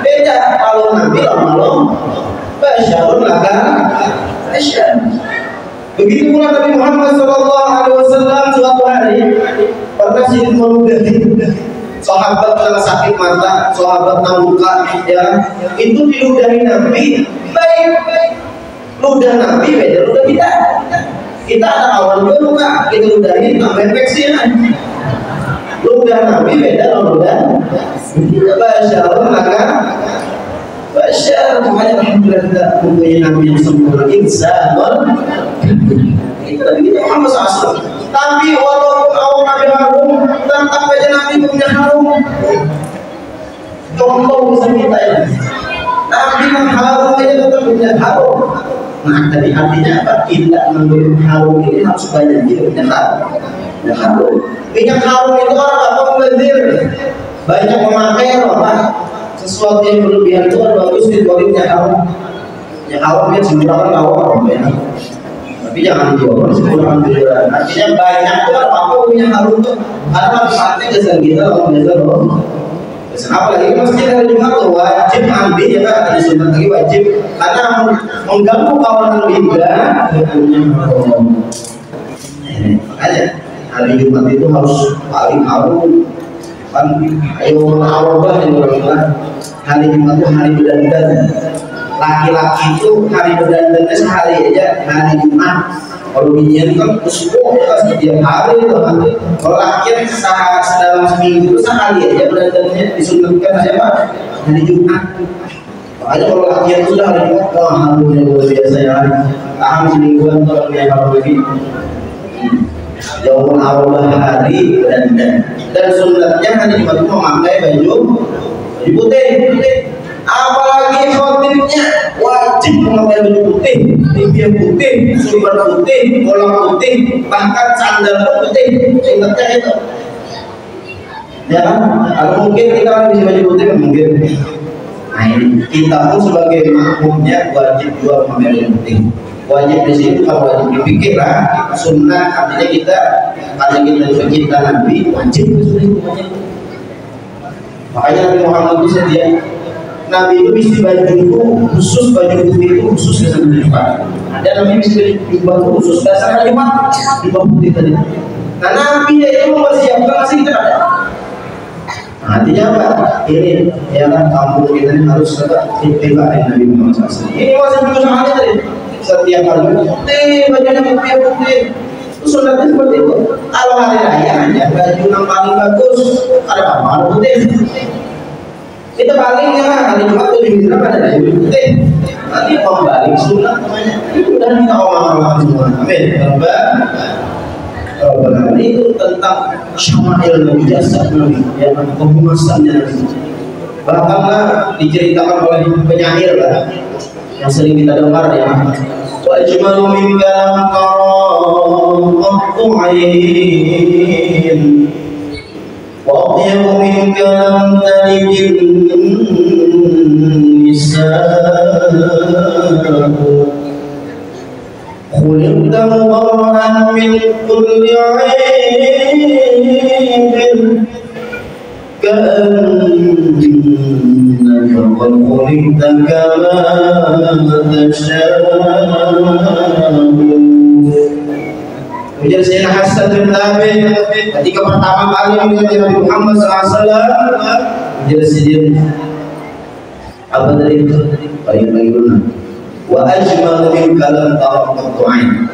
Beda, palu Nabi lama-lama, basyarun laka, basyar. Begitu pula Nabi Muhammad SAW suatu hari pernah sedikit meludahi sahabat yang sakit mata, sahabat yang luka, ya, itu diludahi Nabi, baik. Ludah Nabi beda ludah kita. Kita ada awal juga luka, kita ludahin tambah infeksi kan. Ludah Nabi beda ludah kita. Basyarun maka basyar. Makanya alhamdulillah kita mempunyai Nabi yang sempurna, insanun. Itu Nabi kita Muhammad SAW. Tapi walaupun awal Nabi harum, tetap aja Nabi punya harum. Contoh bisa kita ya, Nabi yang harum aja tetap punya harum. Nah, tadi artinya apa? Tidak menurut harum ini harus banyak minyak harum. Minyak harum itu orang apa? Membazir. Banyak memakai apa? Sesuatu yang berlebihan itu kan bagus dikeluarin minyak harum. Minyak harum yang sembarangan awal ya. Tapi jangan dijual sembarangan jualan. Artinya banyak itu kan apa? Minyak harum itu karena saatnya kesan kita orang biasa loh. Apalagi masjid hari Jumat tuh wajib ambil ya kan, ada sunat lagi wajib karena mengganggu kawanan lidah dengan haram. Makanya hari Jumat itu harus paling harum. Kan ayo awal yang orang bilang hari Jumat itu hari berdandan. Laki-laki itu hari berdandannya sehari aja, hari Jumat. Kalau binian kan semua ya setiap hari itu kan. Kalau laki dalam seminggu itu sekali aja berdandannya disunatkan aja Pak hari Jumat. Makanya kalau laki itu sudah hari Jumat, wah harusnya luar biasa ya. Tahan semingguan kalau dia kalau lagi. Jauh awal hari berdandan. Dan sunatnya hari Jumat itu memakai baju putih. Apalagi khotibnya wajib memakai baju putih, tinggi putih, surban putih, kolam putih, bahkan sandal putih. Ingatnya itu. Ya kan? Kalau mungkin kita kan bisa baju putih mungkin. Nah ini kita pun sebagai makmumnya wajib juga memakai baju putih. Wajib di sini kalau wajib dipikir lah. Sunnah artinya kita karena kita Nabi wajib semuanya. Makanya Nabi Muhammad itu sedia. Nabi itu mesti baju itu khusus, baju putih itu khusus dengan Jumat. Ada Nabi mesti baju khusus dasar Jumat di baju putih tadi. Nah Nabi itu mempersiapkan masih kita ada. Nah, artinya apa? Ini ya kan kampung kita ini harus tetap ittiba Nabi Muhammad SAW. Ini masih juga sama tadi. Setiap hari putih, bajunya putih. Itu sunatnya seperti itu. Kalau hari raya hanya baju yang paling bagus ada apa? Putih. Kita paling ya hari Jumat tuh di Hijrah ada baju putih. Nanti membalik sunat namanya. Itu udah kita omong-omong semua. Amin. Benar itu tentang syama'il Nabi, jasad Nabi, ya kehumasannya Nabi. Bahkan diceritakan oleh penyair lah yang sering kita dengar ya. Wa ajmalu min kalam qara'tu 'ain وأطيب منك لم تلد النساء خلقت مبرأ من كل عيب كأنك قد خلقت كما تشاء. Kemudian Sayyidina Hasan bin Thabit ketika pertama kali melihat Nabi Muhammad SAW, kemudian Sayyidina apa tadi? Baik-baiklah. Wa ajmal min kalam taraqtu'ain.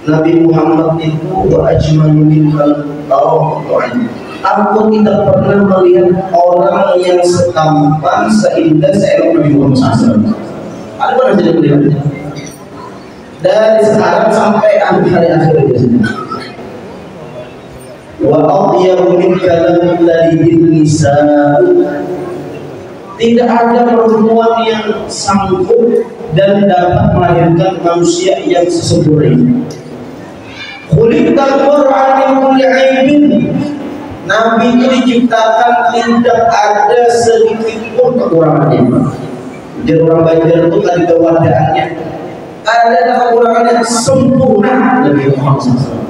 Nabi Muhammad itu wa ajmal min kalam taraqtu'ain. Aku tidak pernah melihat orang yang setampan seindah seelok Nabi Muhammad SAW. Aku pernah tidak melihatnya. Dari sekarang sampai akhir itu. Wa atyabu min kalam ladhi nisa. Tidak ada perempuan yang sanggup dan dapat melahirkan manusia yang sesempurna ini. Khuliqal mar'a min kulli 'aibin. Nabi itu diciptakan tidak ada sedikit pun kekurangannya. Jadi orang Banjar itu tadi kewadaannya ada kekurangannya sempurna Nabi Muhammad SAW.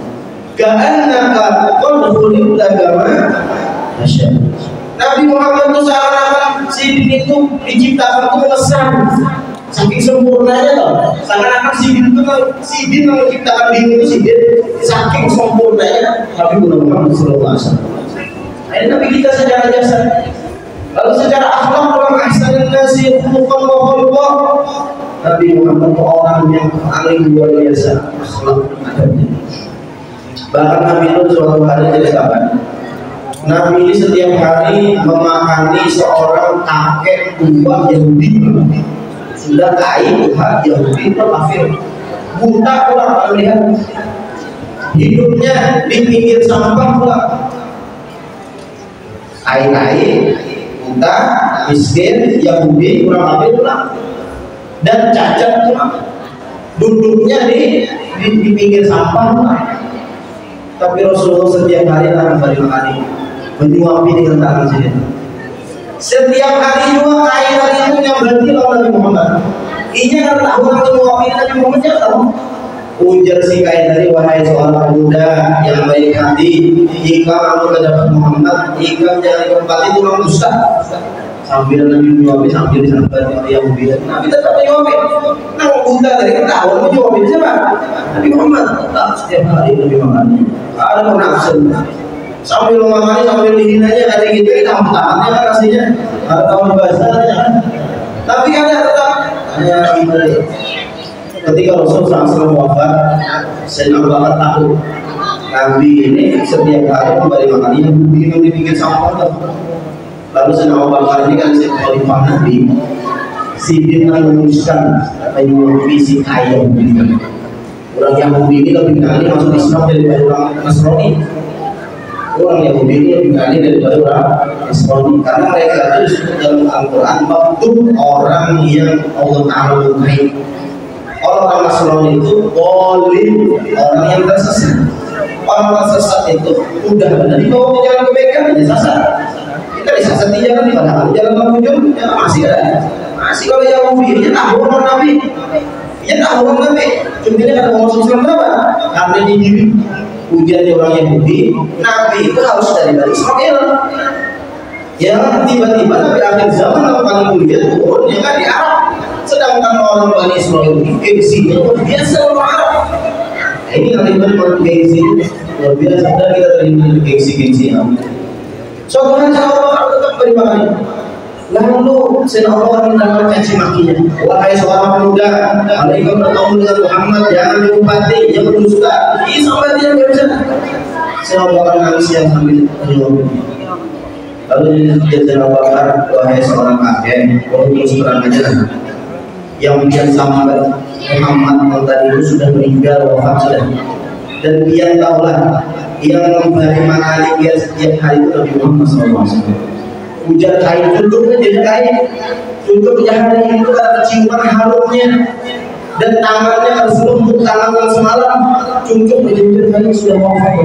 Ka'annaka qad khuliqta kama tasya'. Nabi Muhammad itu seakan-akan Sidin itu diciptakan itu mesra, saking sempurnanya tau. Seakan-akan Sidin yang menciptakan diri itu Sidin, saking sempurnanya Nabi Muhammad SAW. Ini Nabi kita secara jasad. Lalu secara akhlak orang ahsanun nasi khuluqan wa khuluqan. Nabi Muhammad itu orang yang paling luar biasa akhlak adabnya. Bahkan Nabi itu suatu hari ceritakan, Nabi ini setiap hari memahami seorang kakek tua Yahudi, sudah kaya Tuhan Yahudi kafir, buta pula kalau lihat, hidupnya di pinggir sampah pula, kaya buta, miskin, Yahudi, kurang kafir pula, dan cacat pula, duduknya di pinggir sampah pula. Tapi Rasulullah setiap hari akan kali menyuapi dengan tangan sini. Setiap hari juga air itu yang berarti lawan Nabi Muhammad. Ini kan tahu orang menyuapi Nabi Muhammad ya tahu. Ujar si kain dari wahai seorang pemuda yang baik hati, jika kamu mendapat Muhammad, jika jangan tempati tulang dusta. Sambil Nabi menyuapi sambil disambar yang bilang Nabi tetap menyuapi. Nah buta dari ketahuan menyuapi siapa? Nabi Muhammad tetap setiap hari Nabi Muhammad. Ada penafsir. Sambil memahami sambil dihinanya ada gitu kita tangannya kan aslinya ada tahun bahasanya kan. Tapi ada tetap ketika Rasulullah SAW wafat, Sayyidina Abu Bakar tahu Nabi ini setiap hari kembali makan ini bikin dipikir sampah. Lalu Sayyidina Abu Bakar ini kan khalifah Nabi, Sidin menuliskan visi kaya begini. Orang Yahudi ini lebih kali masuk Islam daripada orang Nasrani. Orang Yahudi ini lebih kali daripada orang Nasrani karena mereka itu disebut dalam Al-Quran maktub orang yang Allah Ta'ala menyukai. Orang Nasrani itu boleh orang yang tersesat. Orang tersesat itu udah benar dibawa ke jalan kebaikan aja sasar. Kita disasar di jalan di mana? Jalan pengunjung ya masih ada. Masih kalau Yahudi ini tahu orang Nabi. Ya tahu orang Nabi. Contohnya kata Muhammad SAW berapa? Karena di diri ujiannya orang Yahudi, Nabi itu harus dari Bani Israel. Yang tiba-tiba Nabi akhir zaman yang paling mulia turun ya kan di Arab. Sedangkan orang Bani Israel itu gengsinya biasa orang Arab. Nah, ini yang tiba-tiba gengsi luar biasa. Dan kita terima gengsi-gengsi. Suatu hari Allah tetap beribadah. Lalu Sayyidina Allah mendapat caci makinya. Wahai seorang pemuda, kalau engkau bertemu dengan Muhammad jangan diumpati, jangan berdusta. Ini sampai dia nggak bisa. Sayyidina Allah nangis yang sambil menyuruh. Lalu Sayyidina Allah, wahai seorang kakek, kau terus terang aja. Yang dia sampai Muhammad yang tadi itu sudah meninggal wafat sudah. Dan dia tahulah yang memberi makan dia setiap hari itu Nabi Muhammad SAW. Hujan kain tutupnya jadi kain, tutup hari itu ada ciuman harumnya dan tangannya harus lembut tangan yang semalam cucuk menjadi kain sudah wafat.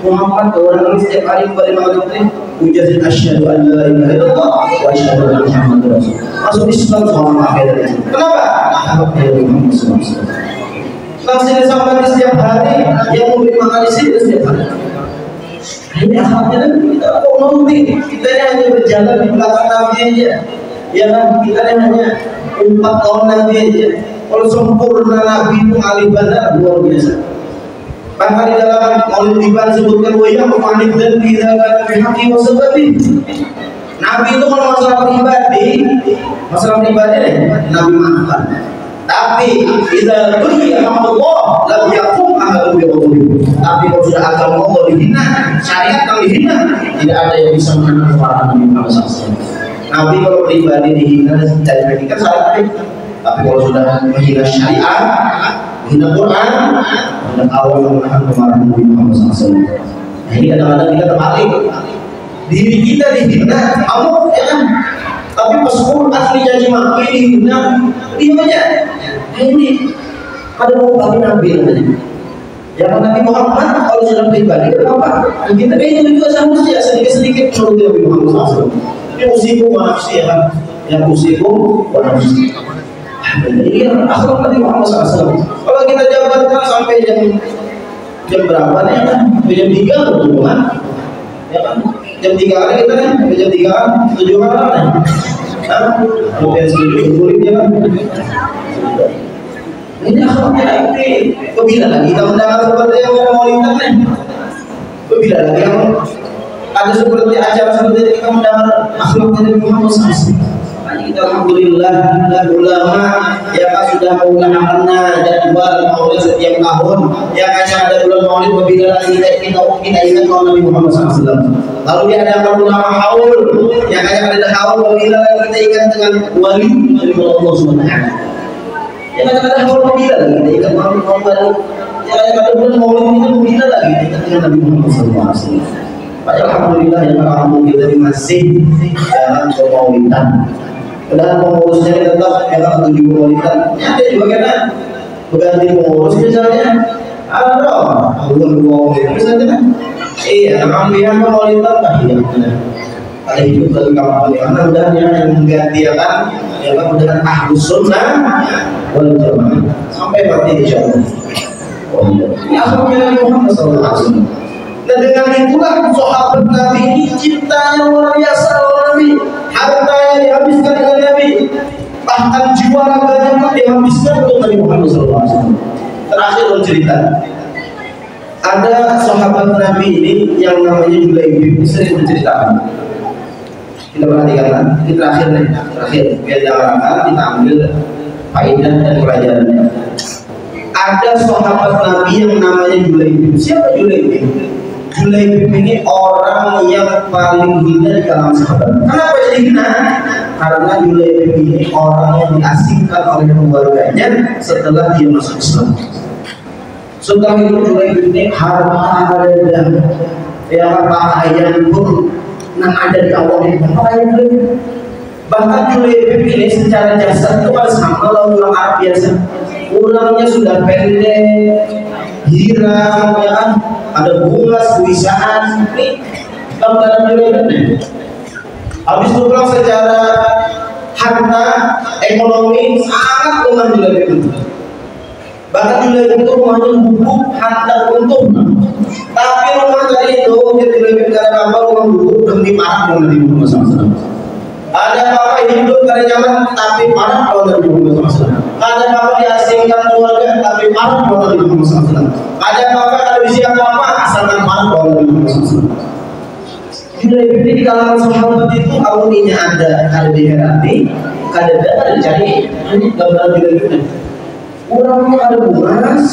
Muhammad orang ini setiap hari kembali malam itu ujar asyhadu an la ilaha illallah wa asyhadu anna Muhammadar rasulullah. Masuk Islam seorang akhir. Kenapa? Ahmad dari Muhammad SAW. Langsung disampaikan setiap hari yang memberi makan di sini setiap hari. Ini akhlaknya kita kok nuruti, kita hanya berjalan di belakang Nabi aja, ya kan? Kita hanya umpat lawan Nabi aja. Kalau sempurna Nabi itu alih bandar luar biasa. Bahkan di dalam Maulid Iban sebutkan wa ya mu'anid dan idza kana bi haqqi wa sababi. Nabi itu kalau masalah pribadi deh, Nabi maafkan. Tapi idza dunya Allah lam yakum ahadun bi qawlihi. Tapi kalau sudah agama Allah dihina, syariat yang dihina, tidak ada yang bisa menahan para Nabi Muhammad SAW. Nabi kalau pribadi dihina dan tidak kan salah. Tapi kalau sudah menghina syariat, menghina Quran, dan Allah menahan kemarahan Nabi Muhammad SAW. Nah, ini kadang-kadang kita terbalik. Diri kita dihina, Allah ya kan? Tapi pas asli janji maki dihina, diam aja. Nah, ini ada mau kami Nabi namanya. Jangan Nabi Muhammad kalau sudah pribadi apa? Kita itu juga seharusnya sedikit-sedikit menurut Nabi Muhammad SAW. Ini usiku wa nafsi ya kan? Yang usiku wa nafsi. Ini akhlak Nabi Muhammad SAW. Kalau kita jabatkan sampai jam berapa nih kan? Jam 3 betul kan? Ya kan? Jam 3 hari kita kan? Jam 3 7 malam kan? Nah, mungkin sedikit kulit ya kan? Ini akhlaknya ini. Kebila lagi kita mendengar seperti yang mau internet. Kebila lagi yang ada seperti acara seperti ini kita mendengar akhlaknya Nabi Muhammad SAW. Kita alhamdulillah ulama yang sudah melaksanakan jadwal maulid setiap tahun, yang hanya ada bulan maulid apabila kita ingat Nabi Muhammad SAW. Lalu diadakan ulama haul, yang hanya ada haul apabila kita ingat dengan wali dari Allah SWT. Yang ada haul apabila kita ingat Muhammad, yang ada bulan maulid itu apabila lagi kita ingat dengan Nabi Muhammad SAW. Alhamdulillah yang alhamdulillah kita masih dalam kemaulidan. Dan pengurusnya tetap memang 7 wanita. Ada juga karena berganti pengurus misalnya. Ada dong, bukan misalnya. Iya, ambilan wanita bahaya. Ada hidup dari kampung karena udah yang menggantikan ya kan dengan ahlus sunnah wal jamaah sampai mati insyaallah. Oh iya. Ini akhirnya Nabi Muhammad SAW. Nah dengan itulah sahabat Nabi ini cintanya luar biasa Nabi. Harta yang dihabiskan dengan Nabi, bahkan jiwa raganya pun dihabiskan untuk Nabi Muhammad SAW. Terakhir dalam cerita, ada sahabat Nabi ini yang namanya Julaibib, sering menceritakan. Kita perhatikan, ini terakhir biar jangan kita ambil faedah dan pelajarannya. Ada sahabat Nabi yang namanya Julaibib. Siapa Julaibib? Julaibib ini orang yang paling hina di kalangan sahabat. Kenapa jadi hina? Karena Julaibib ini orang yang diasingkan oleh keluarganya setelah dia masuk Islam. Setelah itu Julaibib ini harta ada, ya pakaian pun yang ada di awalnya pakaian Julaibib. Bahkan Julaibib ini secara jasad itu kan sama lawan orang Arab biasa. Ulangnya sudah pendek, girang, ya kan? Ada bunga, sewisaan, ini gambaran Julaibib. Habis itu pulang secara harta, ekonomi sangat lemah Julaibib. Bahkan Julaibib itu rumahnya bubuk, harta untung. Tapi rumah tadi itu Julaibib karena apa? Rumah bubuk demi marah dengan Nabi Muhammad SAW. Ada apa hidup karena nyaman, tapi marah dengan Nabi Muhammad SAW. Ada apa diasingkan keluarga, tapi marah dengan Nabi Muhammad SAW. Ada apa kalau di siapa asalkan marah dengan Nabi Muhammad SAW. Julaibib ini di kalangan sahabat itu awalnya ada diherati, ada dicari. Ini gambaran Julaibib. Orangnya ada buras,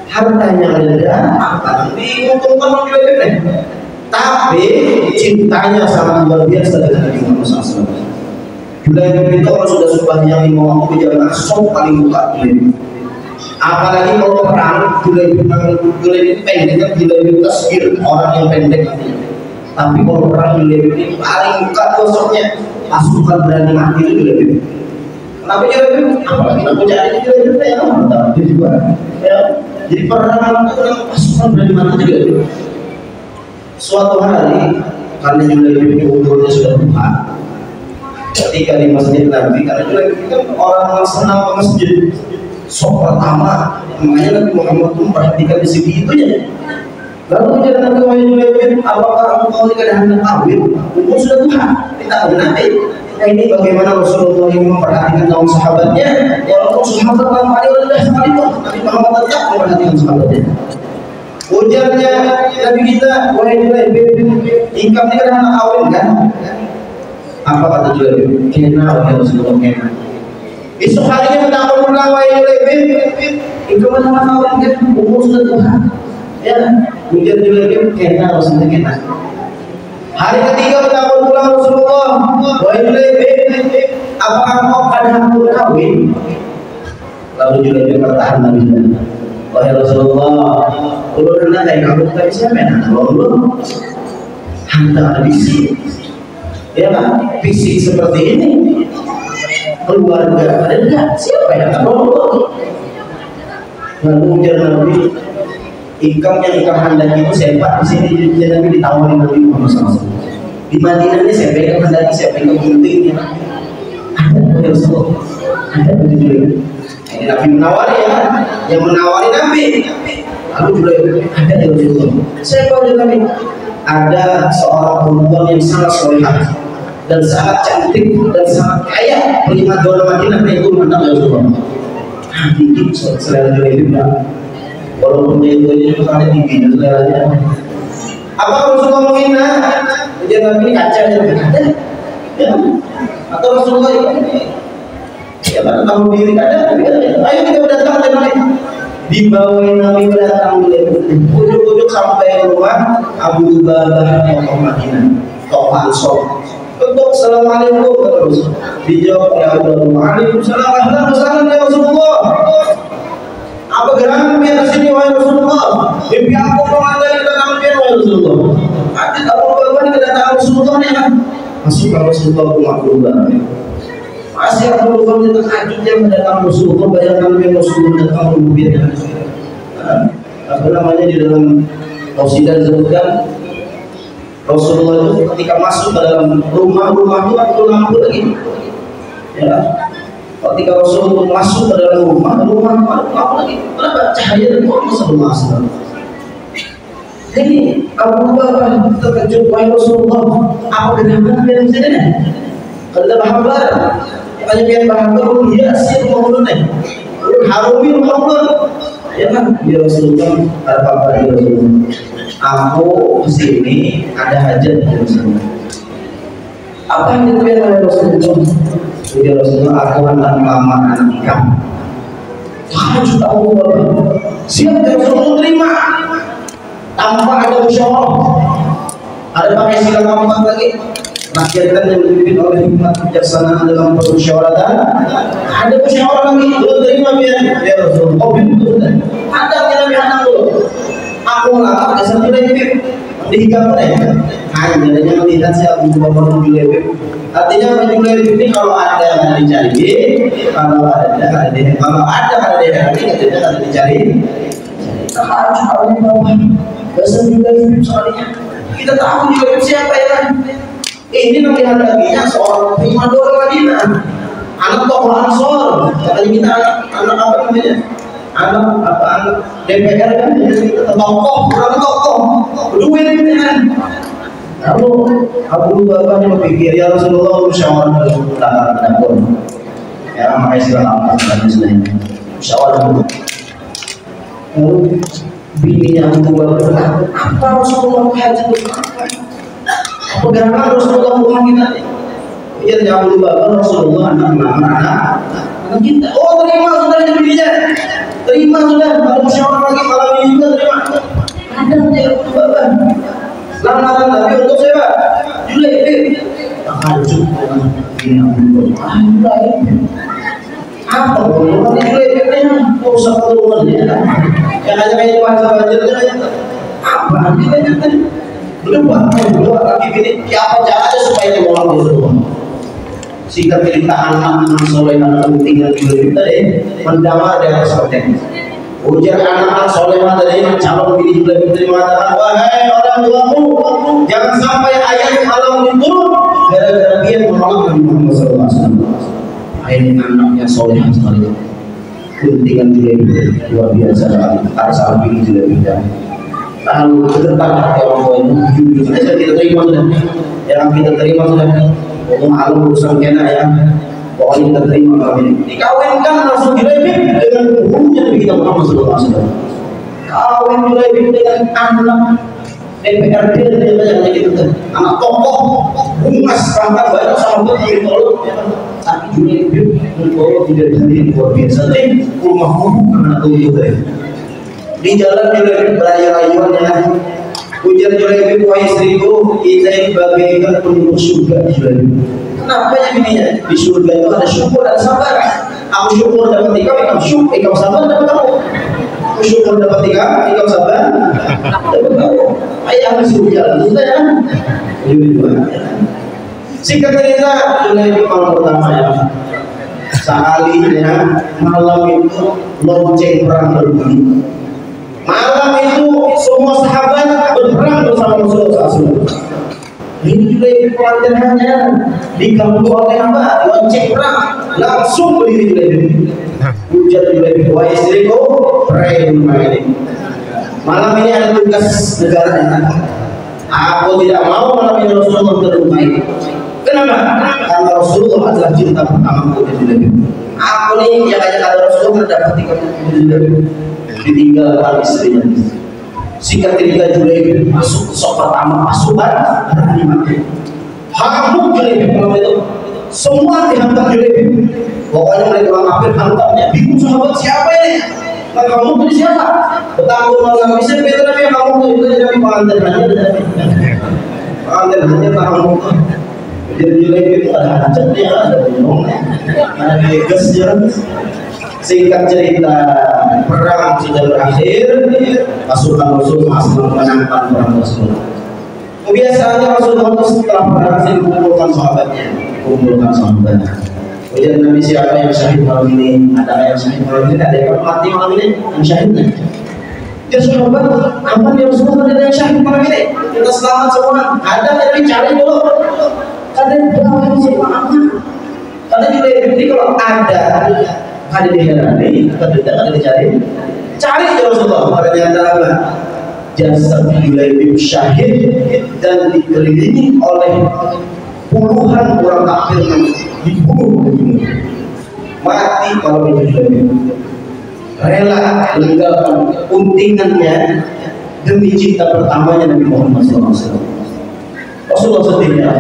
hartanya ada, apa diuntungkan oleh Julaibib. Tapi cintanya sangat luar biasa dengan Nabi Muhammad SAW. Julaibib itu kalau sudah sembahyang 5 waktu berjamaah sok paling buka Julaibib. Apalagi kalau perang Julaibib pendek, Julaibib tasbir orang yang pendek. Tapi kalau perang Julaibib ini paling buka sosoknya, pasukan berani mati itu Julaibib. Kenapa Julaibib? Apalagi aku cari Julaibib ya mantap dia juga. Ya, jadi perang itu pasukan berani mati Julaibib. Suatu hari karena Julaibib umurnya sudah tua, ketika di masjid Nabi, karena Julaibib kan orang yang senang ke masjid, sok pertama, makanya Nabi Muhammad itu memperhatikan di segi itunya. Lalu ujar Nabi wahai Julaibib, apakah engkau tidak ada hendak kawin? Engkau sudah tua, kita Nabi. Nah ini bagaimana Rasulullah ini memperhatikan kaum sahabatnya. Walaupun sahabat yang paling rendah sekalipun, tapi Muhammad tetap memperhatikan sahabatnya. Ujarnya Nabi kita, wahai Julaibib, engkau tidak ada hendak kawin kan? Apa kata Julaibib? Kena wahai Rasulullah, kena. Besok harinya bertakun ulang wahai Julaibib, engkau tidak hendak kawin kan? Umur sudah tua. Ya, ujar Julaibib, kena Rasulullah, kena. Hari ketiga bertakun ulang Rasulullah, wahai Julaibib, apakah kau kadang kawin? Lalu Julaibib bertahan Nabi, wahai Rasulullah, ulun nak kayak kamu tadi siapa yang nak ulun? Hantar bisik, ya kan? Bisik seperti ini, keluarga ada enggak? Siapa yang nak ulun? Lalu ujar Nabi, ikam yang ikam handaki itu sempat di sini jadi Nabi ditawarin Nabi Muhammad SAW. Di Madinah ini saya pegang handaki, saya pegang gunting. Ada Rasulullah, ada begitu. Ini Nabi menawari ya, yang menawari Nabi. Lalu juga ada Rasulullah. Saya tahu Nabi ada seorang perempuan yang sangat solehah dan sangat cantik dan sangat kaya, prima dona Madinah itu anak Rasulullah. Dikit selera itu walaupun dia itu juga ada tinggi dan seleranya. Apa Rasulullah menghina? Dia Nabi kaca yang ada, ya? Atau Rasulullah ini? Ya karena tahu diri ada. Ayo kita datang ke Nabi. Dibawain Nabi datang ujuk-ujuk sampai rumah Abu Bakar yang Madinah. Toh Ansor. Untuk assalamualaikum kata Rasul. Dijawab oleh Abu Bakar. Waalaikumsalam ya Rasulullah. Apa gerangan biar kesini wahai Rasulullah? Mimpi aku mengandalkan kedatangan biar wahai Rasulullah. Hati tak mau berani kedatangan Rasulullah ni kan? Masuk ke Rasulullah rumah keluar. Masih Abu Bakar itu takjubnya mendatang Rasulullah. Bayangkan biar Rasulullah datang rumahnya. Apa namanya di dalam qasidah disebutkan Rasulullah itu ketika masuk ke dalam rumah itu ada lampu lagi. Ya. Ketika Rasulullah masuk ke dalam rumah apa lagi? Kenapa cahaya dari Muhammad sallallahu alaihi wasallam? Jadi Abu Bakar terkejut, wahai Rasulullah, apa kenapa dia di sini? Kalau bahabar, kalau dia bahabar, dia siap mengulangi, harumi mengulangi. Ya kan? Ya Rasulullah, apa ya Rasulullah? Aku kesini ada hajat ya Rasulullah. Apa yang dipilih oleh Rasulullah? Jadi Rasulullah aku akan melamar anak ikam. Tahajud Abu Bakar. Siap ya Rasulullah terima. Tanpa ada musyawarah. Ada pakai sila keempat lagi. Rakyatkan yang dipimpin oleh hikmat kebijaksanaan dalam permusyawaratan. Ada musyawarah lagi. Belum terima biar ya Rasulullah. Oh betul. Ada yang anak dulu. Aku melamar dasar Julaibib. Dihikam mereka. Hanya melihat siapa Abu Bakar Julaibib. Artinya Julaibib ini kalau ada dicari, kalau ada dicari. Kita harus tahu bahwa bahasa Julaibib soalnya kita tahu Julaibib siapa ya kan? Ini melihat laginya seorang prima dona Madinah, anak tokoh Ansor. Katanya kita anak apa namanya? Anak DPR kan? Tokoh, duit kan? Lalu Abu Bakar berpikir ya Rasulullah musyawarah dulu dapur. Ya makanya silakan dan sebagainya. Musyawarah dulu. Lalu bininya Abu Bakar apa Rasulullah hajat apa gerangan Rasulullah rumah kita? Iya Abu Bakar Rasulullah anak kita. Oh terima sudah bininya. Terima sudah. Kalau musyawarah lagi malam ini juga terima. Ada Abu Bakar. Lamaran Nabi untuk siapa? Julaibib. Tahajud ini apa hubungan Julaibib ini? Kau usah hubungannya. Yang hanya kayak bahasa belajarnya apa nanti belajarnya? Berdua lagi ini. Apa caranya supaya dia orang Rasulullah? Singkat cerita anak soleh anak tinggal di Julaibib tadi mendamar dari seperti ini. Ujar anak soleh tadi calon bini Julaibib tadi mengatakan, wahai orang tuaku, jangan sampai ayat malam turun gara-gara dia menolak Nabi Muhammad SAW. Ayat anaknya soleh sekali. Guntingan Julaibib luar biasa sekali. Harus bini Julaibib. terlalu berdebat hati orang tua itu. Jujur saja kita terima sudah, yang kita terima sudah. Untuk malu urusan kena ya, pokoknya kita terima kami. Dikawinkan langsung dilebih dengan bukunya Nabi kita Muhammad SAW. Kawin dilebih dengan anak DPRD yang gitu kan, anak tokoh, humas, bahkan banyak sahabat yang ditolong. Tapi dilebih untuk tidak jadi luar biasa. Jadi rumah anak tujuh di jalan dilebih berayar-ayuannya. Ujar Julaibib, wahai istriku, kita ini bagaikan penduduk surga di Julaibib. Kenapa yang ininya? Di surga itu ada syukur dan sabar. Aku syukur dapat ikam, ikam sabar dapat kamu. Aku syukur dapat ikam sabar dapat kamu. Ayah harus berjalan, sudah ya. Singkat cerita, Julaibib malam pertama ya. Sekali ya, malam itu lonceng perang berbunyi. Malam itu semua sahabat berperang bersama Rasulullah SAW. Ini juga pelatihannya diganggu oleh apa? Lonceng perang, langsung berdiri Julaibib. Ujar Julaibib, wahai istriku, pray rumah ini. Malam ini ada tugas negara. Aku tidak mau malam ini Rasulullah terlukai. Kenapa? Karena Rasulullah adalah cinta pertamaku di Julaibib. Aku nih yang ajak ada Rasulullah dapat ikut Julaibib. Ditinggalkan istrinya. Singkat cerita Julaibib masuk sok pertama pasukan berani mati. Hamuk Julaibib malam itu. Semua dihantam Julaibib. Pokoknya mereka hampir hantamnya. Bingung sahabat siapa ini? Nah, kamu itu siapa? Betapa malam bisa Peter Nabi kamu itu jadi pengantin hanya pengantin hanya kamu. Jadi Julaibib itu ada hajatnya, ada bunuhnya, ada negasnya. Singkat cerita, perang sudah berakhir, pasukan Rasulullah memenangkan perang Rasulullah. Kebiasaannya Rasulullah setelah perang mengumpulkan sahabatnya. Kemudian Nabi, siapa yang syahid malam ini? Ada yang syahid malam ini? Ada yang mati malam ini? Yang syahidnya? Ya sahabat, apa yang Rasulullah ada yang syahid malam ini? Kita selamat semua. Ada yang cari dulu. Kadang berapa siapa aman? Kadang juga ini kalau ada di herani, ada dicari, cari ya Rasulullah. Ternyata apa? Jasad Julaibib syahid dan dikelilingi oleh puluhan orang kafir yang dibunuh. Mati kalau itu Julaibib. Rela meninggalkan untingannya demi cinta pertamanya Nabi Muhammad SAW. Rasulullah sedihnya.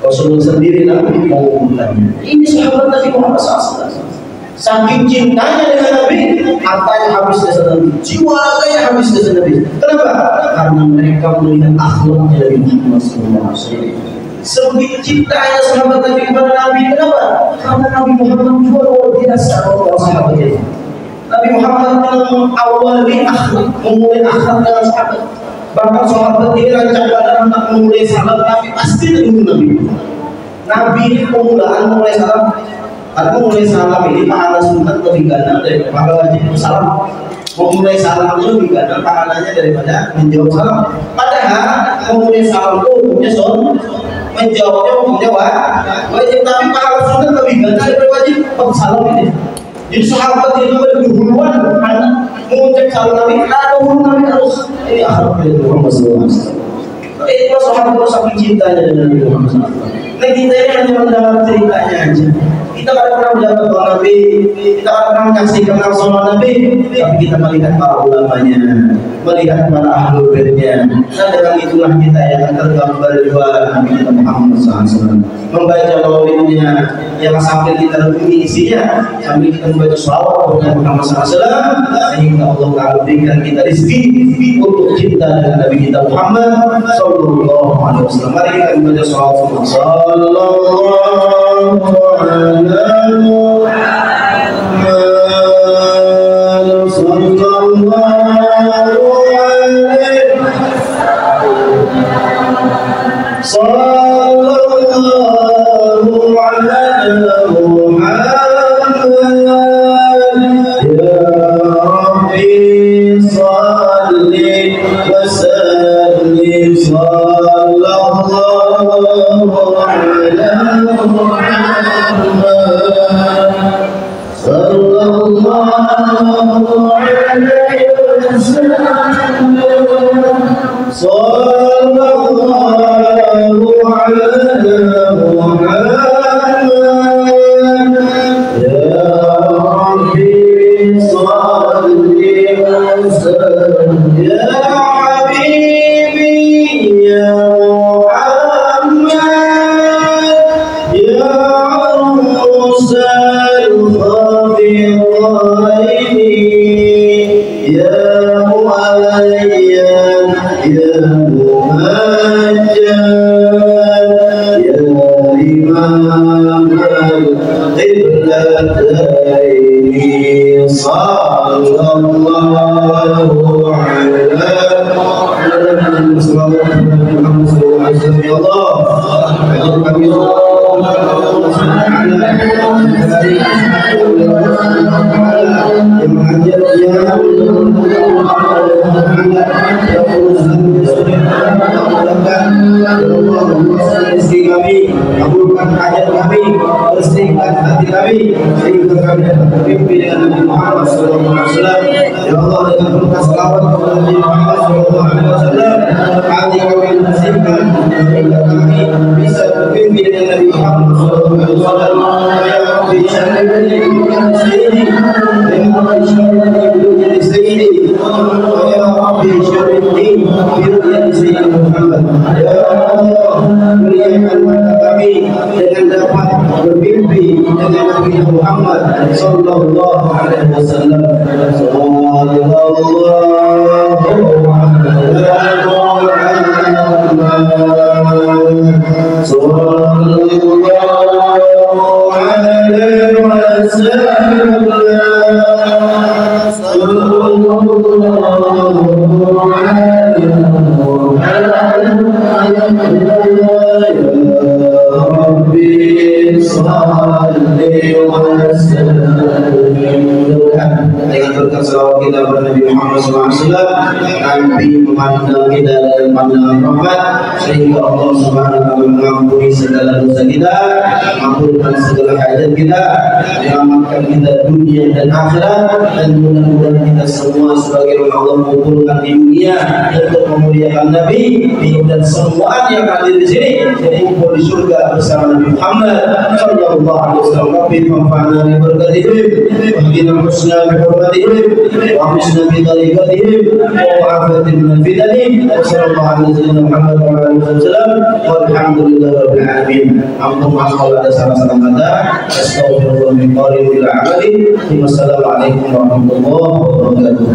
Rasulullah sendiri Nabi mengumpulkannya. Ini sahabat Nabi Muhammad SAW. Saking cintanya dengan Nabi, hartanya habis desa Nabi, jiwa raganya habis desa Nabi. Kenapa? Karena mereka melihat akhlaknya Nabi Muhammad SAW. Sebegitu cintanya sahabat Nabi kepada Nabi. Kenapa? Karena Nabi Muhammad juga luar biasa orang sahabatnya. Nabi Muhammad mengawali akhlak, memulai akhlak dengan sahabat. Bahkan sahabat ini rancang pada anak memulai sahabat Nabi pasti dengan Nabi. Nabi ini pemulaan mulai salam. Karena memulai salam ini pahala sunat lebih ganda daripada pahala wajib salam. Memulai salam itu lebih ganda pahalanya daripada menjawab salam. Padahal memulai salam itu hukumnya menjawabnya hukumnya wajib, tapi pahala sunat lebih ganda daripada wajib salam ini. Jadi sahabat itu berduluan karena mengucap salam Nabi, atau Nabi harus ini akhlak dari Muhammad SAW. Itu sahabat harus saking cintanya dengan Nabi Muhammad SAW. Nah kita ini hanya mendengar ceritanya aja. Kita tidak pernah melihat doa Nabi, kita tidak pernah menyaksikan langsung Nabi, tapi kita melihat para ulamanya, melihat para ahlul baitnya. Dan dengan itulah kita yang tergambar dua Nabi kita Muhammad SAW. Membaca maulidnya, yang sambil kita renungi isinya, sambil kita membaca shalawat kepada Muhammad SAW, sehingga Allah akan berikan kita rezeki untuk cinta dengan Nabi kita Muhammad SAW. Mari kita membaca shalawat. Sallallahu alaihi wasallam. sallallahu ala Muhammad ya Rabbi salli wa sallim ya habibi ya Muhammad ya Rasul khafiqaini ya muayyan ya mumajjad ya imam al-qiblataini sallallahu ala kabulkan hajat kami, bersihkan hati kami, sehingga kami dapat bermimpi dengan Nabi Muhammad SAW. Ya Allah, dengan berkat salawat kepada Nabi Muhammad SAW, hati kami bersihkan, sehingga kami bisa bermimpi dengan Nabi Muhammad SAW. Ya Rabbi syarifni bi sayyidi, ya Rabbi syarifni bi sayyidi, ya Rabbi syarifni bi sayyidi Muhammad. Ya Allah, muliakan mata kami dengan dapat bermimpi dengan Nabi Muhammad sallallahu alaihi wasallam. Dengan berkat salawat kita kepada Nabi Muhammad SAW, Nabi memandang kita dengan pandangan rahmat, sehingga Allah Subhanahu wa Ta'ala mengampuni segala dosa kita, mengampunkan segala hajat kita, menyelamatkan kita dunia dan akhirat, dan mudah-mudahan kita semua sebagai Allah mengumpulkan di dunia untuk memuliakan Nabi dan semua yang hadir di sini kumpul di surga bersama Nabi Muhammad sallallahu alaihi wasallam. Rabbi fanfa'na bi barakatihim wa hdina husna bi hurmatihim wa husna bi tariqatihim wa afatin min fitani wa sallallahu ala sayyidina Muhammad wa ala alihi wasallam walhamdulillahi rabbil alamin. Allahumma salli ala sayyidina Muhammad astaghfirullah min qalbi ila amali. Wassalamualaikum warahmatullahi wabarakatuh.